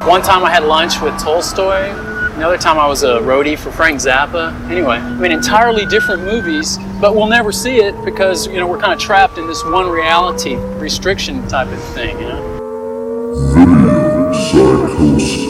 One time I had lunch with Tolstoy. Another time I was a roadie for Frank Zappa. Anyway, I mean, entirely different movies, but we'll never see it because, we're kind of trapped in this one reality restriction type of thing, Video Psychosis.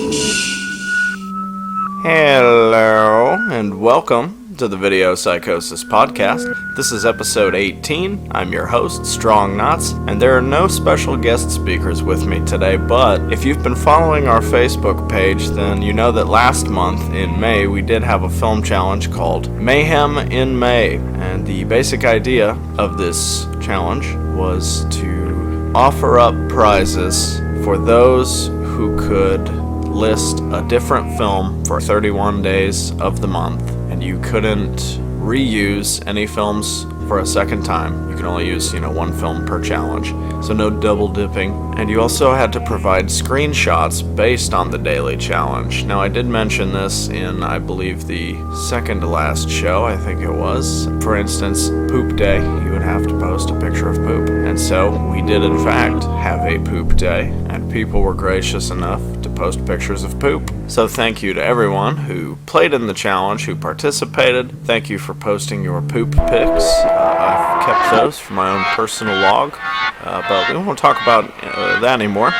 Hello, and welcome to the Video Psychosis podcast. This is episode 18. I'm your host, Strong Knotz, and there are no special guest speakers with me today, but if you've been following our Facebook page, then you know that last month in May we did have a film challenge called Mayhem in May, and the basic idea of this challenge was to offer up prizes for those who could list a different film for 31 days of the month, and you couldn't reuse any films for a second time. You can only use, one film per challenge, so no double dipping. And you also had to provide screenshots based on the daily challenge. Now, I did mention this in, I believe, the second to last show, I think it was. For instance, poop day, you would have to post a picture of poop. And so we did, in fact, have a poop day, and people were gracious enough to post pictures of poop. So thank you to everyone who played in the challenge, who participated. Thank you for posting your poop pics. I've kept those for my own personal log, but we won't talk about that anymore.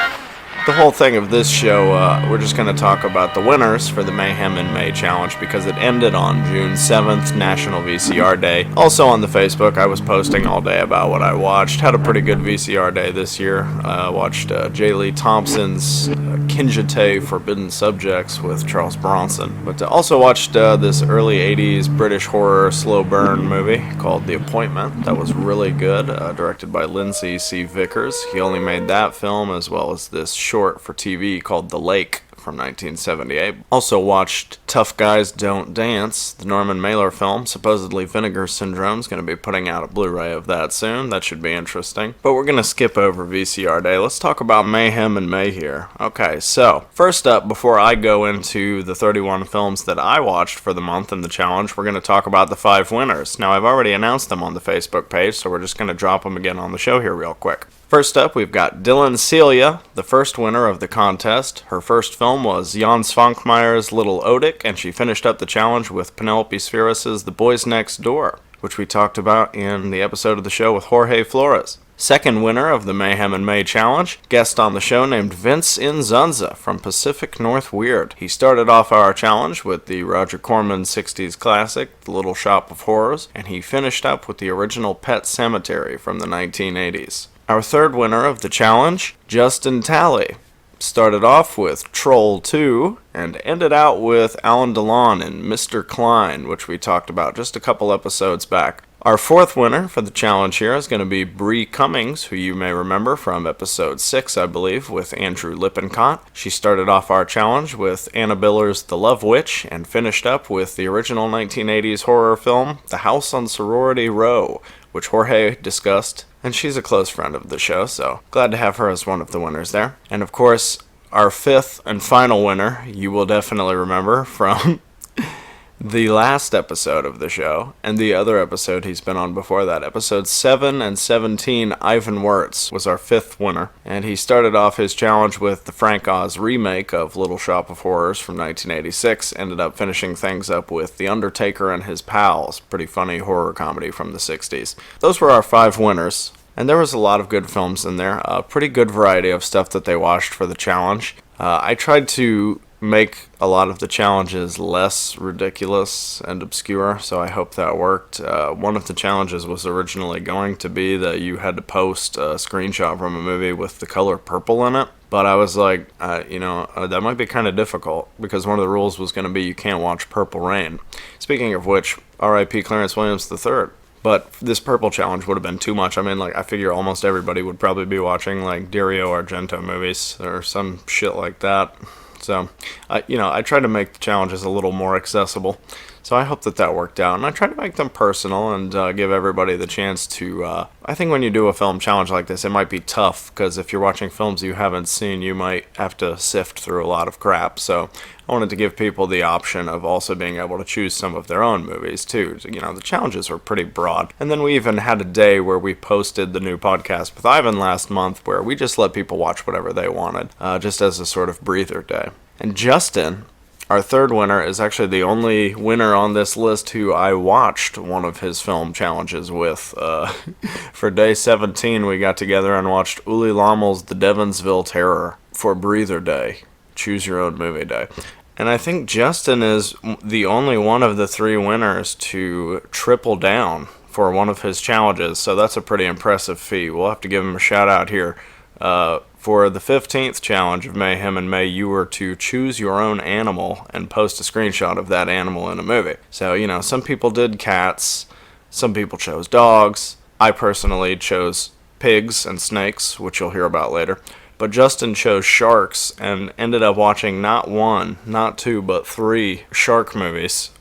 The whole thing of this show, we're just going to talk about the winners for the Mayhem in May challenge because it ended on June 7th, National VCR Day. Also on the Facebook, I was posting all day about what I watched. Had a pretty good VCR day this year. Watched J. Lee Thompson's Kinjite Forbidden Subjects with Charles Bronson. But also watched this early 80s British horror slow burn movie called The Appointment. That was really good, directed by Lindsay C. Vickers. He only made that film as well as this short for TV called The Lake from 1978. Also watched Tough Guys Don't Dance, the Norman Mailer film. Supposedly Vinegar Syndrome's going to be putting out a Blu-ray of that soon. That should be interesting. But we're going to skip over VCR Day. Let's talk about Mayhem in May here. Okay, so first up, before I go into the 31 films that I watched for the month in the challenge, we're going to talk about the 5 winners. Now, I've already announced them on the Facebook page, so we're just going to drop them again on the show here real quick. First up, we've got Dylan Celia, the first winner of the contest. Her first film was Jan Svankmeyer's Little Odick, and she finished up the challenge with Penelope Spheris' The Boys Next Door, which we talked about in the episode of the show with Jorge Flores. Second winner of the Mayhem in May challenge, guest on the show named Vince Inzunza from Pacific North Weird. He started off our challenge with the Roger Corman 60s classic, The Little Shop of Horrors, and he finished up with the original Pet Sematary from the 1980s. Our third winner of the challenge, Justin Talley, started off with Troll 2 and ended out with Alan DeLon in Mr. Klein, which we talked about just a couple episodes back. Our fourth winner for the challenge here is going to be Bree Cummings, who you may remember from episode 6, I believe, with Andrew Lippincott. She started off our challenge with Anna Biller's The Love Witch and finished up with the original 1980s horror film, The House on Sorority Row, which Jorge discussed, and she's a close friend of the show, so glad to have her as one of the winners there. And of course, our fifth and final winner, you will definitely remember from the last episode of the show, and the other episode he's been on before that. Episode 7 and 17, Ivan Wirtz was our fifth winner, and he started off his challenge with the Frank Oz remake of Little Shop of Horrors from 1986, ended up finishing things up with The Undertaker and His Pals, pretty funny horror comedy from the 60s. Those were our 5 winners, and there was a lot of good films in there, a pretty good variety of stuff that they watched for the challenge. I tried to make a lot of the challenges less ridiculous and obscure, so I hope that worked. One of the challenges was originally going to be that you had to post a screenshot from a movie with the color purple in it, but I was like, that might be kind of difficult, because one of the rules was going to be you can't watch Purple Rain. Speaking of which, R.I.P. Clarence Williams III. But this purple challenge would have been too much. I mean, I figure almost everybody would probably be watching, Dario Argento movies or some shit like that. So, I tried to make the challenges a little more accessible. So I hope that worked out. And I try to make them personal and give everybody the chance to... I think when you do a film challenge like this, it might be tough, because if you're watching films you haven't seen, you might have to sift through a lot of crap. So I wanted to give people the option of also being able to choose some of their own movies, too. You know, the challenges were pretty broad. And then we even had a day where we posted the new podcast with Ivan last month, where we just let people watch whatever they wanted, just as a sort of breather day. And Justin, our third winner, is actually the only winner on this list who I watched one of his film challenges with. For day 17, we got together and watched Uli Lommel's The Devonsville Terror for Breather Day. Choose your own movie day. And I think Justin is the only one of the three winners to triple down for one of his challenges, so that's a pretty impressive feat. We'll have to give him a shout out here. For the 15th challenge of Mayhem and May, you were to choose your own animal and post a screenshot of that animal in a movie. So, you know, some people did cats, some people chose dogs. I personally chose pigs and snakes, which you'll hear about later. But Justin chose sharks and ended up watching not one, not two, but 3 shark movies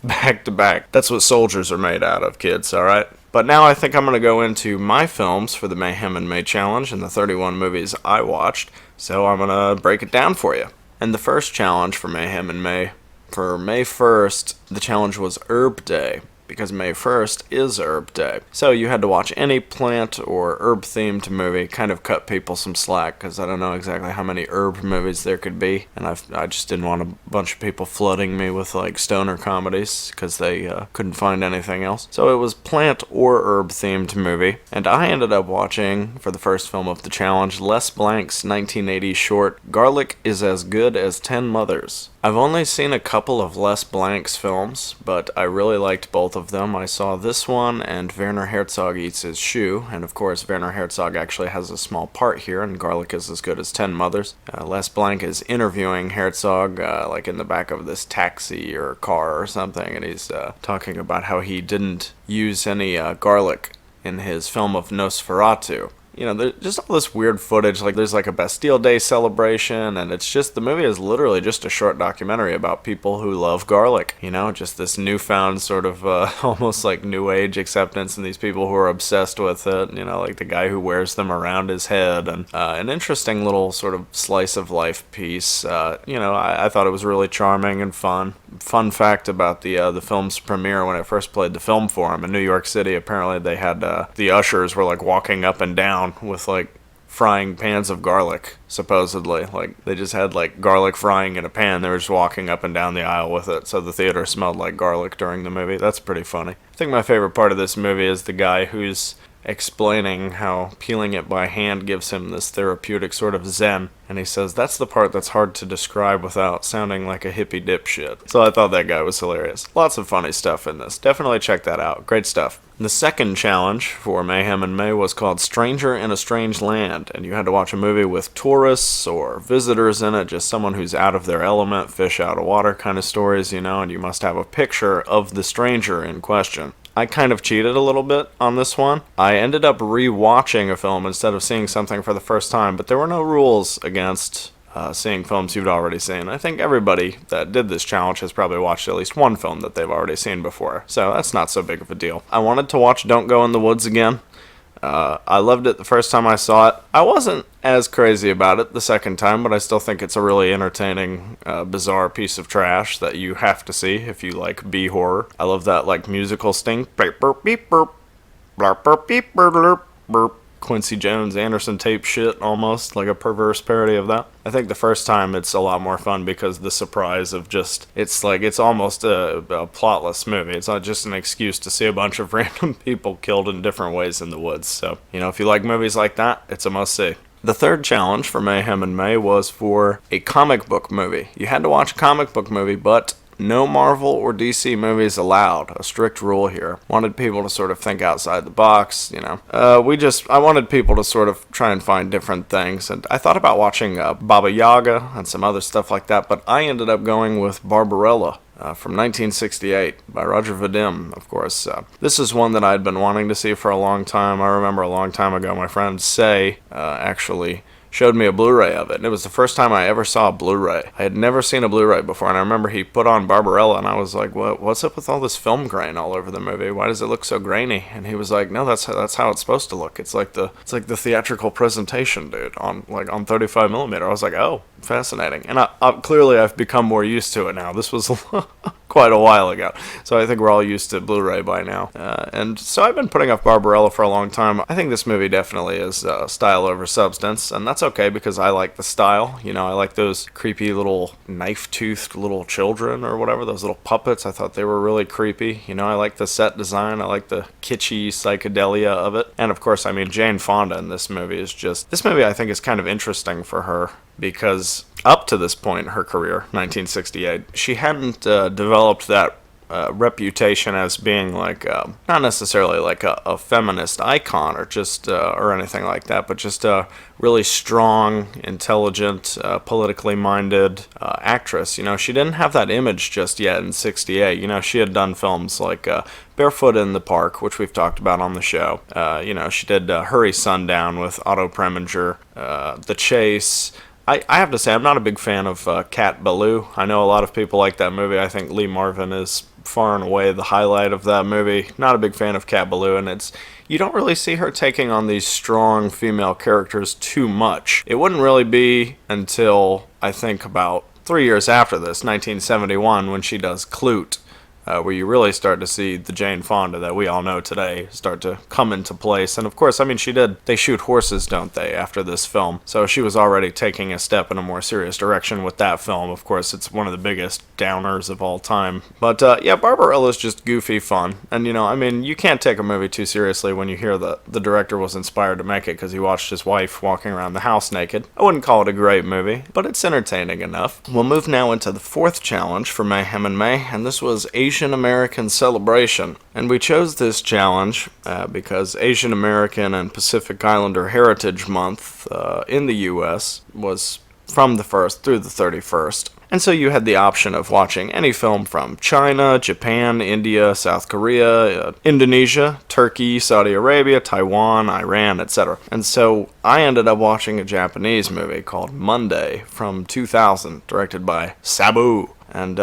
back to back. That's what soldiers are made out of, kids, alright? But now I think I'm going to go into my films for the Mayhem and May challenge and the 31 movies I watched, so I'm going to break it down for you. And the first challenge for Mayhem and May, for May 1st, the challenge was Herb Day, because May 1st is Herb Day. So you had to watch any plant or herb-themed movie, kind of cut people some slack, because I don't know exactly how many herb movies there could be, and I just didn't want a bunch of people flooding me with, like, stoner comedies, because they couldn't find anything else. So it was plant or herb-themed movie, and I ended up watching, for the first film of the challenge, Les Blank's 1980 short, Garlic is as Good as 10 Mothers. I've only seen a couple of Les Blank's films, but I really liked both of them. I saw this one and Werner Herzog Eats His Shoe, and of course Werner Herzog actually has a small part here, and Garlic is as Good as 10 Mothers. Les Blank is interviewing Herzog, like in the back of this taxi or car or something, and he's talking about how he didn't use any garlic in his film of Nosferatu. You know, there's just all this weird footage, like there's like a Bastille Day celebration, and it's just, the movie is literally just a short documentary about people who love garlic, you know, just this newfound sort of almost like new age acceptance, and these people who are obsessed with it, you know, like the guy who wears them around his head, and an interesting little sort of slice of life piece. You know, I thought it was really charming and fun. Fun fact about the film's premiere, when it first played the Film Forum in New York City, apparently they had the ushers were like walking up and down with like frying pans of garlic, supposedly. Like they just had like garlic frying in a pan, they were just walking up and down the aisle with it, so the theater smelled like garlic during the movie. That's pretty funny. I think my favorite part of this movie is the guy who's explaining how peeling it by hand gives him this therapeutic sort of zen, and he says that's the part that's hard to describe without sounding like a hippie dipshit. So I thought that guy was hilarious. Lots of funny stuff in this. Definitely check that out. Great stuff. The second challenge for Mayhem and May was called Stranger in a Strange Land, and you had to watch a movie with tourists or visitors in it, just someone who's out of their element, fish out of water kind of stories, you know, and you must have a picture of the stranger in question. I kind of cheated a little bit on this one. I ended up re-watching a film instead of seeing something for the first time, but there were no rules against seeing films you'd already seen. I think everybody that did this challenge has probably watched at least one film that they've already seen before, so that's not so big of a deal. I wanted to watch Don't Go in the Woods again. I loved it the first time I saw it. I wasn't as crazy about it the second time, but I still think it's a really entertaining, bizarre piece of trash that you have to see if you like B-horror. I love that like musical sting. Beep, burp, beep, burp. Blurp, burp, beep, burp, burp, burp. Quincy Jones, Anderson tape shit, almost like a perverse parody of that. I think the first time it's a lot more fun because the surprise of just, it's like, it's almost a plotless movie. It's not just an excuse to see a bunch of random people killed in different ways in the woods. So, you know, if you like movies like that, it's a must-see. The third challenge for Mayhem and May was for a comic book movie. You had to watch a comic book movie, but no Marvel or DC movies allowed. A strict rule here. Wanted people to sort of think outside the box, you know. I wanted people to sort of try and find different things, and I thought about watching Baba Yaga and some other stuff like that, but I ended up going with Barbarella. From 1968 by Roger Vadim, of course. This is one that I'd been wanting to see for a long time. I remember a long time ago my friend Say actually showed me a Blu-ray of it, and it was the first time I ever saw a Blu-ray. I had never seen a Blu-ray before, and I remember he put on Barbarella, and I was like, what's up with all this film grain all over the movie? Why does it look so grainy? And he was like, no, that's how it's supposed to look. It's like the theatrical presentation, dude, on 35mm. I was like, oh, fascinating. And clearly I've become more used to it now. This was quite a while ago, so I think we're all used to Blu-ray by now. And so I've been putting off Barbarella for a long time. I think this movie definitely is style over substance, and that's okay because I like the style. You know, I like those creepy little knife-toothed little children or whatever, those little puppets. I thought they were really creepy. You know, I like the set design. I like the kitschy psychedelia of it. And of course, I mean, Jane Fonda in this movie is just... This movie, I think, is kind of interesting for her because up to this point in her career, 1968, she hadn't developed that reputation as being like not necessarily like a feminist icon or just or anything like that, but just a really strong, intelligent, politically minded actress. You know, she didn't have that image just yet in '68. You know, she had done films like Barefoot in the Park, which we've talked about on the show. You know, she did Hurry Sundown with Otto Preminger, The Chase. I have to say, I'm not a big fan of Cat Ballou. I know a lot of people like that movie. I think Lee Marvin is far and away the highlight of that movie. Not a big fan of Cat Ballou, and you don't really see her taking on these strong female characters too much. It wouldn't really be until, I think, about 3 years after this, 1971, when she does Klute, where you really start to see the Jane Fonda that we all know today start to come into place. And of course, I mean, they shoot horses, don't they, after this film? So she was already taking a step in a more serious direction with that film. Of course, it's one of the biggest downers of all time. But yeah, Barbarella's just goofy fun. And you know, I mean, you can't take a movie too seriously when you hear that the director was inspired to make it because he watched his wife walking around the house naked. I wouldn't call it a great movie, but it's entertaining enough. We'll move now into the fourth challenge for Mayhem and May, and this was Asian American Celebration. And we chose this challenge because Asian American and Pacific Islander Heritage Month in the U.S. was from the 1st through the 31st. And so you had the option of watching any film from China, Japan, India, South Korea, Indonesia, Turkey, Saudi Arabia, Taiwan, Iran, etc. And so I ended up watching a Japanese movie called Monday from 2000, directed by Sabu. And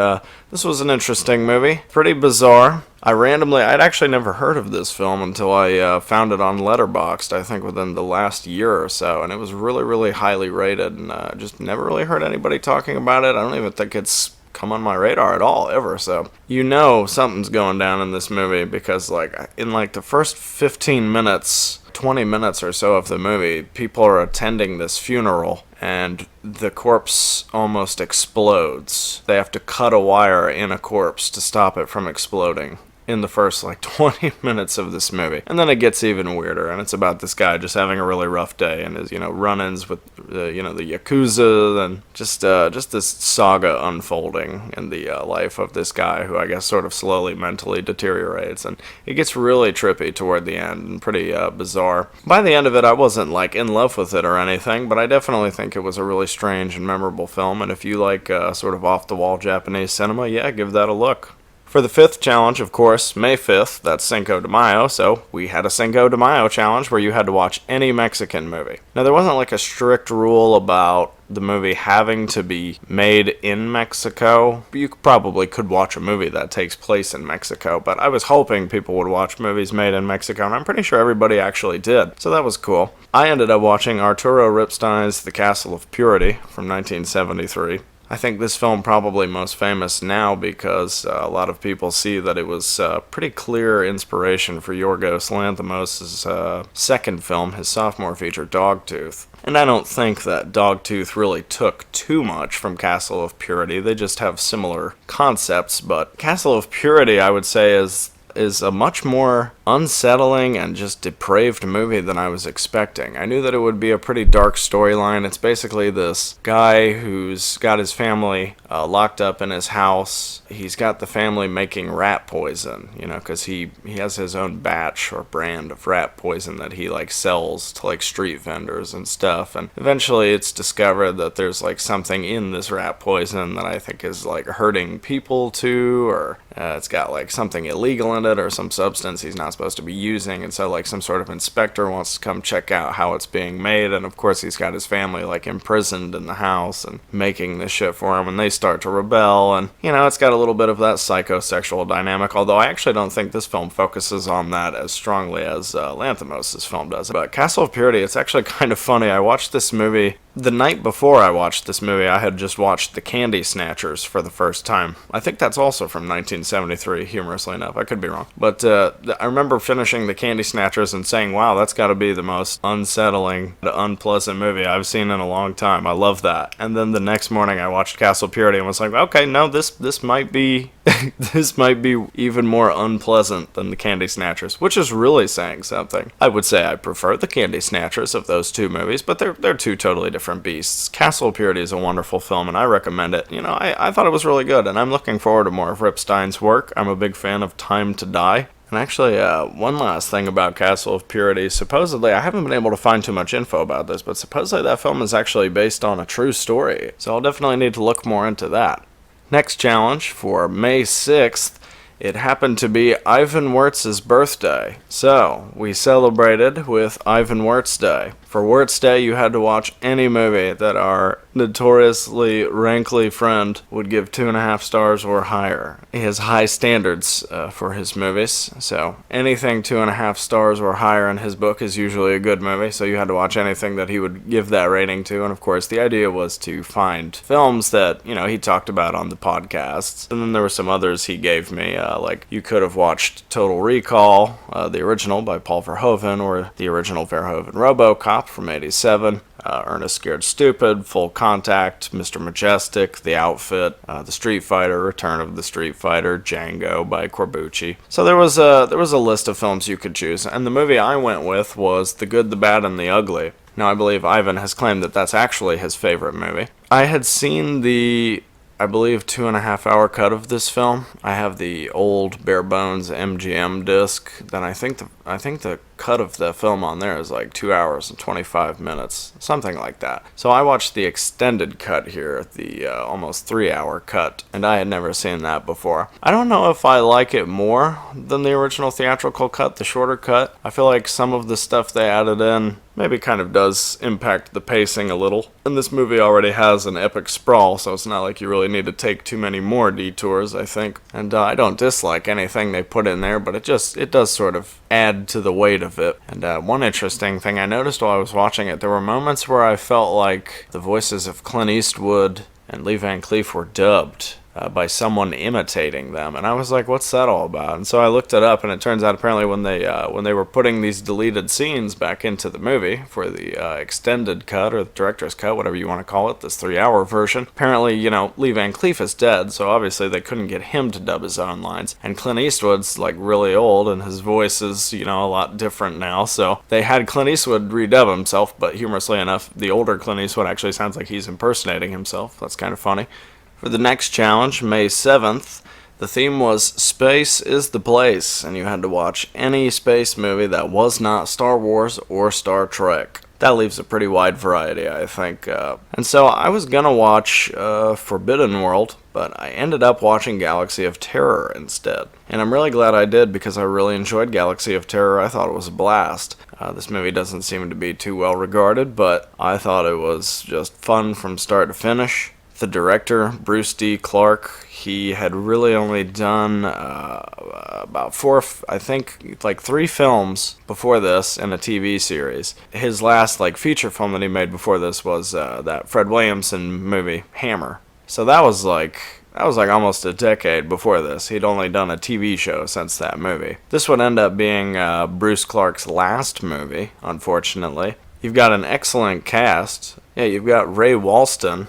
this was an interesting movie, pretty bizarre. I'd actually never heard of this film until I found it on Letterboxd, I think within the last year or so, and it was really, really highly rated, and just never really heard anybody talking about it. I don't even think it's come on my radar at all, ever, so you know something's going down in this movie, because in the first 15 minutes, 20 minutes or so of the movie, people are attending this funeral, and the corpse almost explodes. They have to cut a wire in a corpse to stop it from exploding in the first 20 minutes of this movie. And then it gets even weirder, and it's about this guy just having a really rough day and his, run-ins with, the Yakuza, and just this saga unfolding in the life of this guy who I guess sort of slowly mentally deteriorates, and it gets really trippy toward the end and pretty bizarre. By the end of it, I wasn't in love with it or anything, but I definitely think it was a really strange and memorable film, and if you like sort of off-the-wall Japanese cinema, yeah, give that a look. For the fifth challenge, of course, May 5th, that's Cinco de Mayo, so we had a Cinco de Mayo challenge where you had to watch any Mexican movie. Now, there wasn't a strict rule about the movie having to be made in Mexico. You probably could watch a movie that takes place in Mexico, but I was hoping people would watch movies made in Mexico, and I'm pretty sure everybody actually did, so that was cool. I ended up watching Arturo Ripstein's The Castle of Purity from 1973. I think this film probably most famous now because a lot of people see that it was pretty clear inspiration for Yorgos Lanthimos' second film, his sophomore feature, Dogtooth. And I don't think that Dogtooth really took too much from Castle of Purity. They just have similar concepts, but Castle of Purity, I would say, is a much more unsettling and just depraved movie than I was expecting. I knew that it would be a pretty dark storyline. It's basically this guy who's got his family locked up in his house. He's got the family making rat poison, because he has his own batch or brand of rat poison that he sells to street vendors and stuff. And eventually it's discovered that there's something in this rat poison that I think is hurting people too, or it's got something illegal in it, or some substance he's not supposed to be using, and so like some sort of inspector wants to come check out how it's being made, and of course he's got his family like imprisoned in the house and making this shit for him, and they start to rebel, and you know, it's got a little bit of that psychosexual dynamic, although I actually don't think this film focuses on that as strongly as Lanthimos' film does. But Castle of Purity, it's actually kind of funny. I watched this movie the night before I watched this movie. I had just watched The Candy Snatchers for the first time. I think that's also from 1973, humorously enough. I could be wrong. But I remember finishing The Candy Snatchers and saying, wow, that's got to be the most unsettling, unpleasant movie I've seen in a long time. I love that. And then the next morning I watched Castle of Purity and was like, okay, no, this might be this might be even more unpleasant than The Candy Snatchers, which is really saying something. I would say I prefer The Candy Snatchers of those two movies, but they're two totally different beasts. Castle of Purity is a wonderful film, and I recommend it. You know, I thought it was really good, and I'm looking forward to more of Rip Stein's work. I'm a big fan of Time to Die. And actually, one last thing about Castle of Purity. Supposedly, I haven't been able to find too much info about this, but supposedly that film is actually based on a true story. So I'll definitely need to look more into that. Next challenge for May 6th, it happened to be Ivan Wirtz's birthday. So, we celebrated with Ivan Wirtz Day. For Wirtz Day, you had to watch any movie that our notoriously rankly friend would give 2.5 stars or higher. He has high standards for his movies, so anything 2.5 stars or higher in his book is usually a good movie, so you had to watch anything that he would give that rating to, and of course the idea was to find films that, you know, he talked about on the podcasts, and then there were some others he gave me, like you could have watched Total Recall, the original by Paul Verhoeven, or the original Verhoeven RoboCop from '87, Ernest Scared Stupid, Full Contact, Mr. Majestic, The Outfit, The Street Fighter, Return of the Street Fighter, Django by Corbucci. So there was a list of films you could choose, and the movie I went with was The Good, the Bad, and the Ugly. Now I believe Ivan has claimed that that's actually his favorite movie. I had seen the, I believe, 2.5 hour cut of this film. I have the old bare bones MGM disc. Then I think the cut of the film on there is like 2 hours and 25 minutes, something like that. So I watched the extended cut here, the almost 3 hour cut, and I had never seen that before. I don't know if I like it more than the original theatrical cut, the shorter cut. I feel like some of the stuff they added in maybe kind of does impact the pacing a little. And this movie already has an epic sprawl, so it's not like you really need to take too many more detours, I think. And I don't dislike anything they put in there, but it does sort of add to the weight of it. And one interesting thing I noticed while I was watching it, there were moments where I felt like the voices of Clint Eastwood and Lee Van Cleef were dubbed by someone imitating them, and I was like, what's that all about? And so I looked it up, and it turns out apparently when they were putting these deleted scenes back into the movie for the extended cut, or the director's cut, whatever you want to call it, this 3 hour version, apparently, you know, Lee Van Cleef is dead, so obviously they couldn't get him to dub his own lines, and Clint Eastwood's like really old, and his voice is, you know, a lot different now, so they had Clint Eastwood redub himself, but humorously enough, the older Clint Eastwood actually sounds like he's impersonating himself. That's kind of funny. For the next challenge, May 7th, the theme was Space is the Place, and you had to watch any space movie that was not Star Wars or Star Trek. That leaves a pretty wide variety, I think. And so I was gonna watch Forbidden World, but I ended up watching Galaxy of Terror instead. And I'm really glad I did, because I really enjoyed Galaxy of Terror. I thought it was a blast. This movie doesn't seem to be too well regarded, but I thought it was just fun from start to finish. The director, Bruce D. Clark, he had really only done about 3 films before this in a TV series. His last feature film that he made before this was that Fred Williamson movie, Hammer. So that was almost a decade before this. He'd only done a TV show since that movie. This would end up being Bruce Clark's last movie, unfortunately. You've got an excellent cast. Yeah, you've got Ray Walston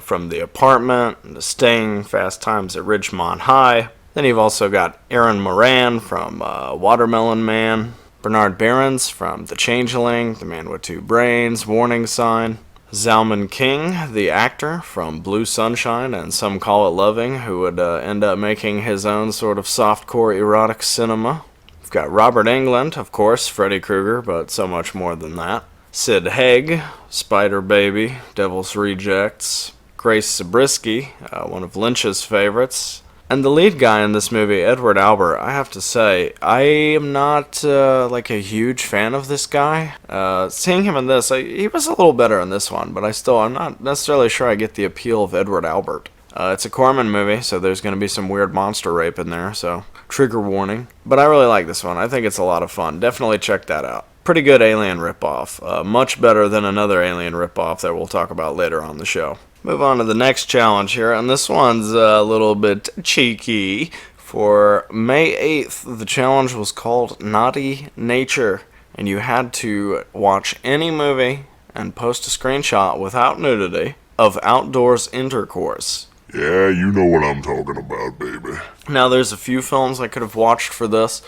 from The Apartment, The Sting, Fast Times at Ridgemont High. Then you've also got Aaron Moran from Watermelon Man, Bernard Behrens from The Changeling, The Man with Two Brains, Warning Sign, Zalman King, the actor from Blue Sunshine and Some Call It Loving, who would end up making his own sort of softcore erotic cinema. We've got Robert Englund, of course, Freddy Krueger, but so much more than that. Sid Haig, Spider Baby, Devil's Rejects, Grace Zabriskie, one of Lynch's favorites, And the lead guy in this movie, Edward Albert, I have to say, I am not like a huge fan of this guy. Seeing him in this, he was a little better in this one, but I'm not necessarily sure I get the appeal of Edward Albert. It's a Corman movie, so there's going to be some weird monster rape in there, so trigger warning. But I really like this one. I think it's a lot of fun. Definitely check that out. Pretty good Alien ripoff. Much better than another Alien ripoff that we'll talk about later on the show. Move on to the next challenge here, and this one's a little bit cheeky. For May 8th, the challenge was called Naughty Nature, and you had to watch any movie and post a screenshot without nudity of outdoors intercourse. Yeah, you know what I'm talking about, baby. Now, there's a few films I could have watched for this.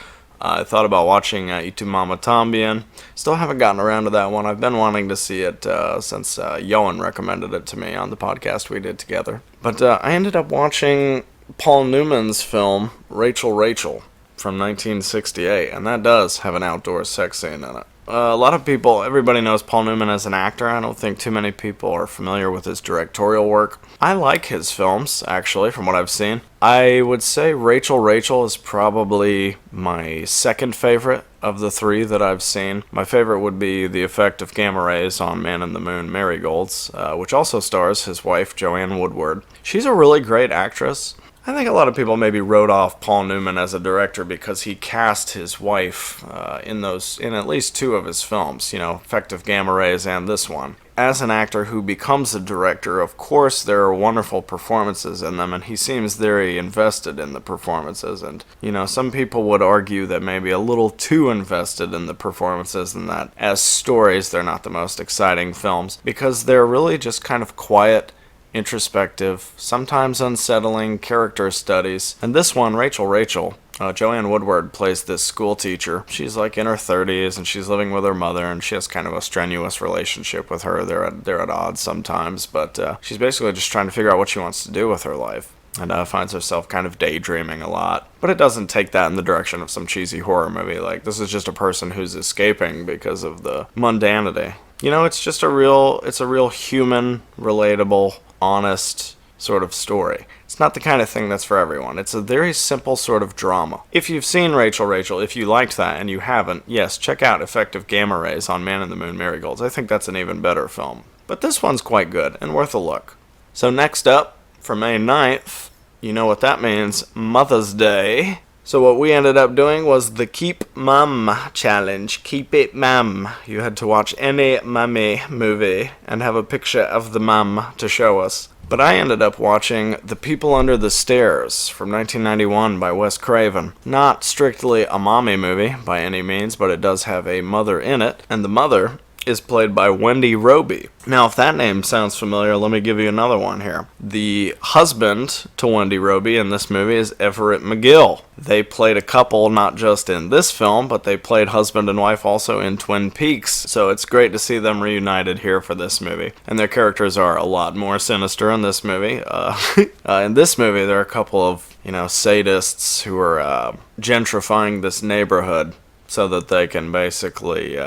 I thought about watching Y Mama Tambien. Still haven't gotten around to that one. I've been wanting to see it since Yoan recommended it to me on the podcast we did together. But I ended up watching Paul Newman's film, Rachel, Rachel, from 1968, and that does have an outdoor sex scene in it. A lot of people, everybody knows Paul Newman as an actor. I don't think too many people are familiar with his directorial work. I like his films, actually, from what I've seen. I would say Rachel, Rachel is probably my second favorite of the three that I've seen. My favorite would be the effect of gamma rays on Man in the Moon Marigolds, which also stars his wife, Joanne Woodward. She's a really great actress. I think a lot of people maybe wrote off Paul Newman as a director because he cast his wife in at least two of his films, Effect of Gamma Rays and this one. As an actor who becomes a director, of course there are wonderful performances in them, and he seems very invested in the performances, and, some people would argue that maybe a little too invested in the performances, and that as stories they're not the most exciting films, because they're really just kind of quiet, introspective, sometimes unsettling character studies. And this one, Rachel, Rachel, Joanne Woodward plays this school teacher. She's like in her 30s and she's living with her mother, and she has kind of a strenuous relationship with her. They're at odds sometimes, but she's basically just trying to figure out what she wants to do with her life. And finds herself kind of daydreaming a lot. But it doesn't take that in the direction of some cheesy horror movie. Like, this is just a person who's escaping because of the mundanity. It's just a real human, relatable, honest sort of story. It's not the kind of thing that's for everyone. It's a very simple sort of drama. If you've seen Rachel, Rachel, if you liked that and you haven't, yes, check out Effective Gamma Rays on Man in the Moon Marigolds. I think that's an even better film. But this one's quite good and worth a look. So next up, for May 9th, you know what that means, Mother's Day. So what we ended up doing was the Keep Mum Challenge. Keep it mum. You had to watch any mummy movie and have a picture of the mum to show us. But I ended up watching The People Under the Stairs from 1991 by Wes Craven. Not strictly a mommy movie by any means, but it does have a mother in it. And the mother is played by Wendy Roby. Now, if that name sounds familiar, let me give you another one here. The husband to Wendy Roby in this movie is Everett McGill. They played a couple not just in this film, but they played husband and wife also in Twin Peaks. So it's great to see them reunited here for this movie. And their characters are a lot more sinister in this movie. In this movie, there are a couple of, sadists who are gentrifying this neighborhood so that they can basically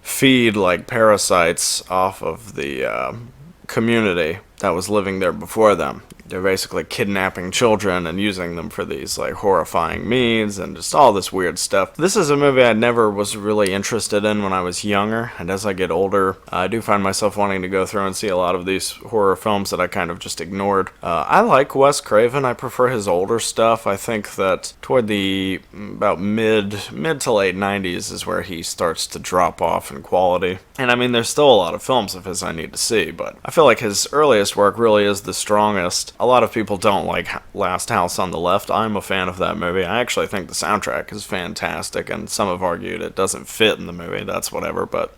feed like parasites off of the community that was living there before them. They're basically kidnapping children and using them for these like horrifying means and just all this weird stuff. This is a movie I never was really interested in when I was younger, and as I get older, I do find myself wanting to go through and see a lot of these horror films that I kind of just ignored. I like Wes Craven. I prefer his older stuff. I think that toward the about mid to late 90s is where he starts to drop off in quality. And I mean, there's still a lot of films of his I need to see, but I feel like his earliest work really is the strongest. A lot of people don't like Last House on the Left. I'm a fan of that movie. I actually think the soundtrack is fantastic, and some have argued it doesn't fit in the movie. That's whatever, but,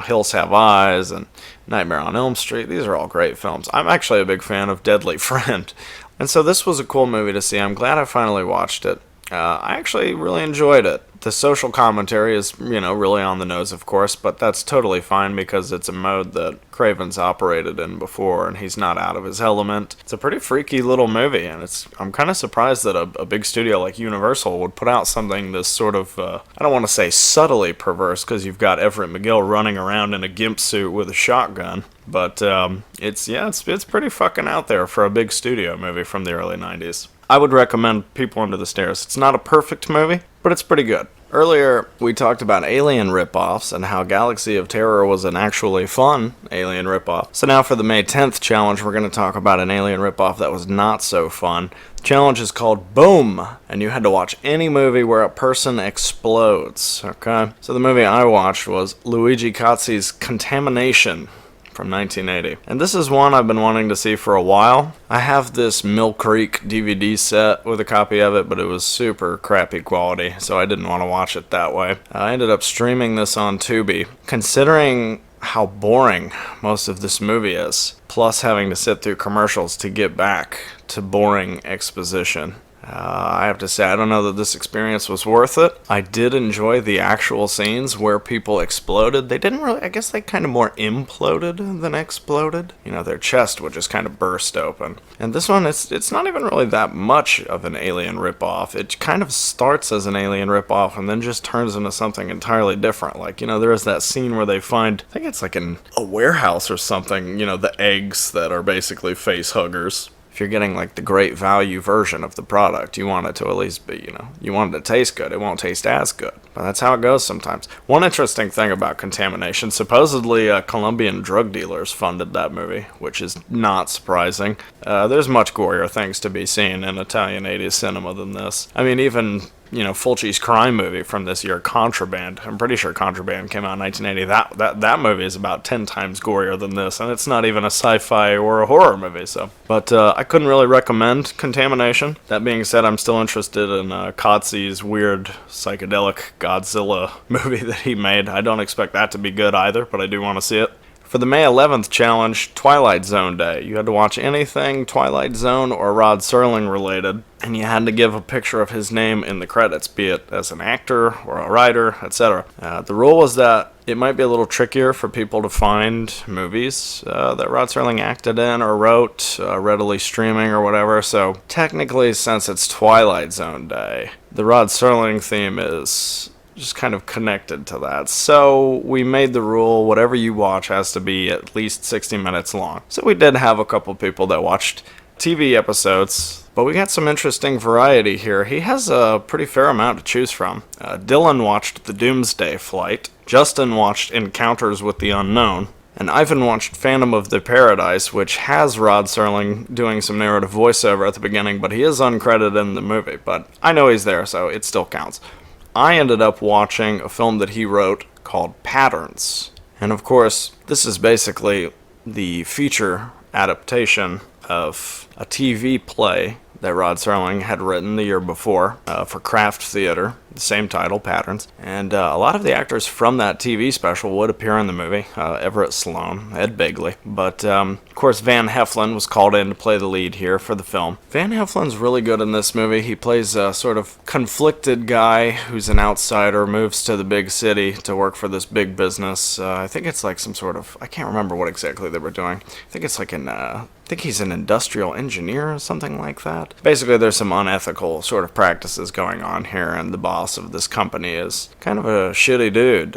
Hills Have Eyes and Nightmare on Elm Street, these are all great films. I'm actually a big fan of Deadly Friend, and so this was a cool movie to see. I'm glad I finally watched it. I actually really enjoyed it. The social commentary is, really on the nose, of course, but that's totally fine because it's a mode that Craven's operated in before, and he's not out of his element. It's a pretty freaky little movie, and I'm kind of surprised that a big studio like Universal would put out something this sort of, I don't want to say subtly perverse, because you've got Everett McGill running around in a gimp suit with a shotgun, but it's pretty fucking out there for a big studio movie from the early 90s. I would recommend People Under the Stairs. It's not a perfect movie, but it's pretty good. Earlier, we talked about Alien ripoffs and how Galaxy of Terror was an actually fun Alien ripoff. So now for the May 10th challenge, we're going to talk about an Alien ripoff that was not so fun. The challenge is called Boom, and you had to watch any movie where a person explodes, okay? So the movie I watched was Luigi Cozzi's Contamination from 1980. And this is one I've been wanting to see for a while. I have this Mill Creek DVD set with a copy of it, but it was super crappy quality, so I didn't want to watch it that way. I ended up streaming this on Tubi. Considering how boring most of this movie is, plus having to sit through commercials to get back to boring exposition, I have to say, I don't know that this experience was worth it. I did enjoy the actual scenes where people exploded. They didn't really, I guess they kind of more imploded than exploded. You know, their chest would just kind of burst open. And this one, it's not even really that much of an Alien ripoff. It kind of starts as an Alien ripoff and then just turns into something entirely different. Like, you know, there is that scene where they find, I think it's like in a warehouse or something, you know, the eggs that are basically face huggers. If you're getting like the great value version of the product, you want it to at least be, you know, you want it to taste good. It won't taste as good. But that's how it goes sometimes. One interesting thing about Contamination, supposedly Colombian drug dealers funded that movie, which is not surprising. There's much gorier things to be seen in Italian 80s cinema than this. I mean, even, you know, Fulci's crime movie from this year, Contraband. I'm pretty sure Contraband came out in 1980. That movie is about 10 times gorier than this, and it's not even a sci-fi or a horror movie. So, but I couldn't really recommend Contamination. That being said, I'm still interested in Cozzi's weird psychedelic Godzilla movie that he made. I don't expect that to be good either, but I do want to see it. For the May 11th challenge, Twilight Zone Day, you had to watch anything Twilight Zone or Rod Serling related, and you had to give a picture of his name in the credits, be it as an actor or a writer, etc. The rule was that it might be a little trickier for people to find movies that Rod Serling acted in or wrote, readily streaming or whatever, so technically, since it's Twilight Zone Day, the Rod Serling theme is just kind of connected to that. So we made the rule, whatever you watch has to be at least 60 minutes long. So we did have a couple people that watched TV episodes, but we got some interesting variety here. He has a pretty fair amount to choose from. Dylan watched The Doomsday Flight, Justin watched Encounters with the Unknown, and Ivan watched Phantom of the Paradise, which has Rod Serling doing some narrative voiceover at the beginning, but he is uncredited in the movie. But I know he's there, so it still counts. I ended up watching a film that he wrote called Patterns. And of course, this is basically the feature adaptation of a TV play that Rod Serling had written the year before for Kraft Theater, the same title, Patterns. And a lot of the actors from that TV special would appear in the movie. Everett Sloan, Ed Begley. But, of course, Van Heflin was called in to play the lead here for the film. Van Heflin's really good in this movie. He plays a sort of conflicted guy who's an outsider, moves to the big city to work for this big business. I think it's like some sort of, I can't remember what exactly they were doing. I think it's like I think he's an industrial engineer or something like that. Basically, there's some unethical sort of practices going on here, and the boss of this company is kind of a shitty dude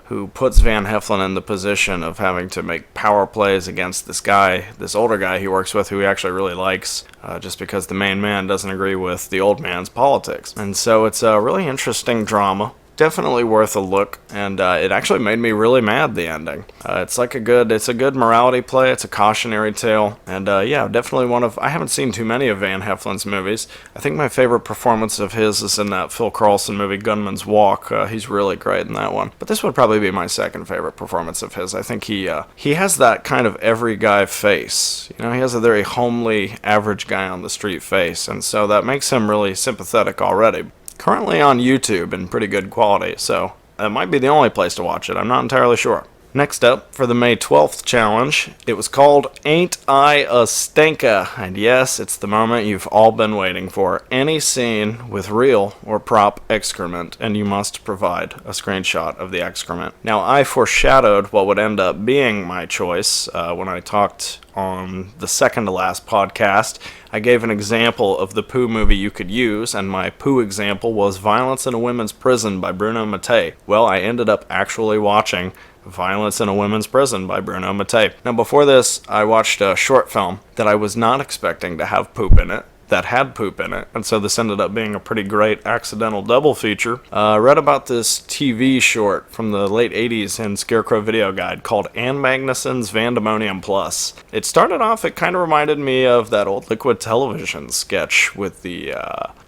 who puts Van Heflin in the position of having to make power plays against this guy, this older guy he works with who he actually really likes, just because the main man doesn't agree with the old man's politics. And so it's a really interesting drama. Definitely worth a look, and it actually made me really mad, the ending. It's a good morality play, it's a cautionary tale, and yeah, definitely I haven't seen too many of Van Heflin's movies. I think my favorite performance of his is in that Phil Carlson movie, Gunman's Walk. He's really great in that one. But this would probably be my second favorite performance of his. I think he has that kind of every guy face. You know, he has a very homely, average guy on the street face, and so that makes him really sympathetic already. Currently on YouTube in pretty good quality, so that might be the only place to watch it. I'm not entirely sure. Next up, for the May 12th challenge, it was called Ain't I a Stinka? And yes, it's the moment you've all been waiting for. Any scene with real or prop excrement, and you must provide a screenshot of the excrement. Now, I foreshadowed what would end up being my choice when I talked on the second to last podcast. I gave an example of the poo movie you could use, and my poo example was Violence in a Women's Prison by Bruno Mattei. Well, I ended up actually watching Violence in a Women's Prison by Bruno Mattei. Now, before this, I watched a short film that I was not expecting to have poop in it. that had poop in it, and so this ended up being a pretty great accidental double feature. I read about this TV short from the late 80s in Scarecrow Video Guide called Ann Magnuson's Vandemonium Plus. It started off, it kind of reminded me of that old Liquid Television sketch with the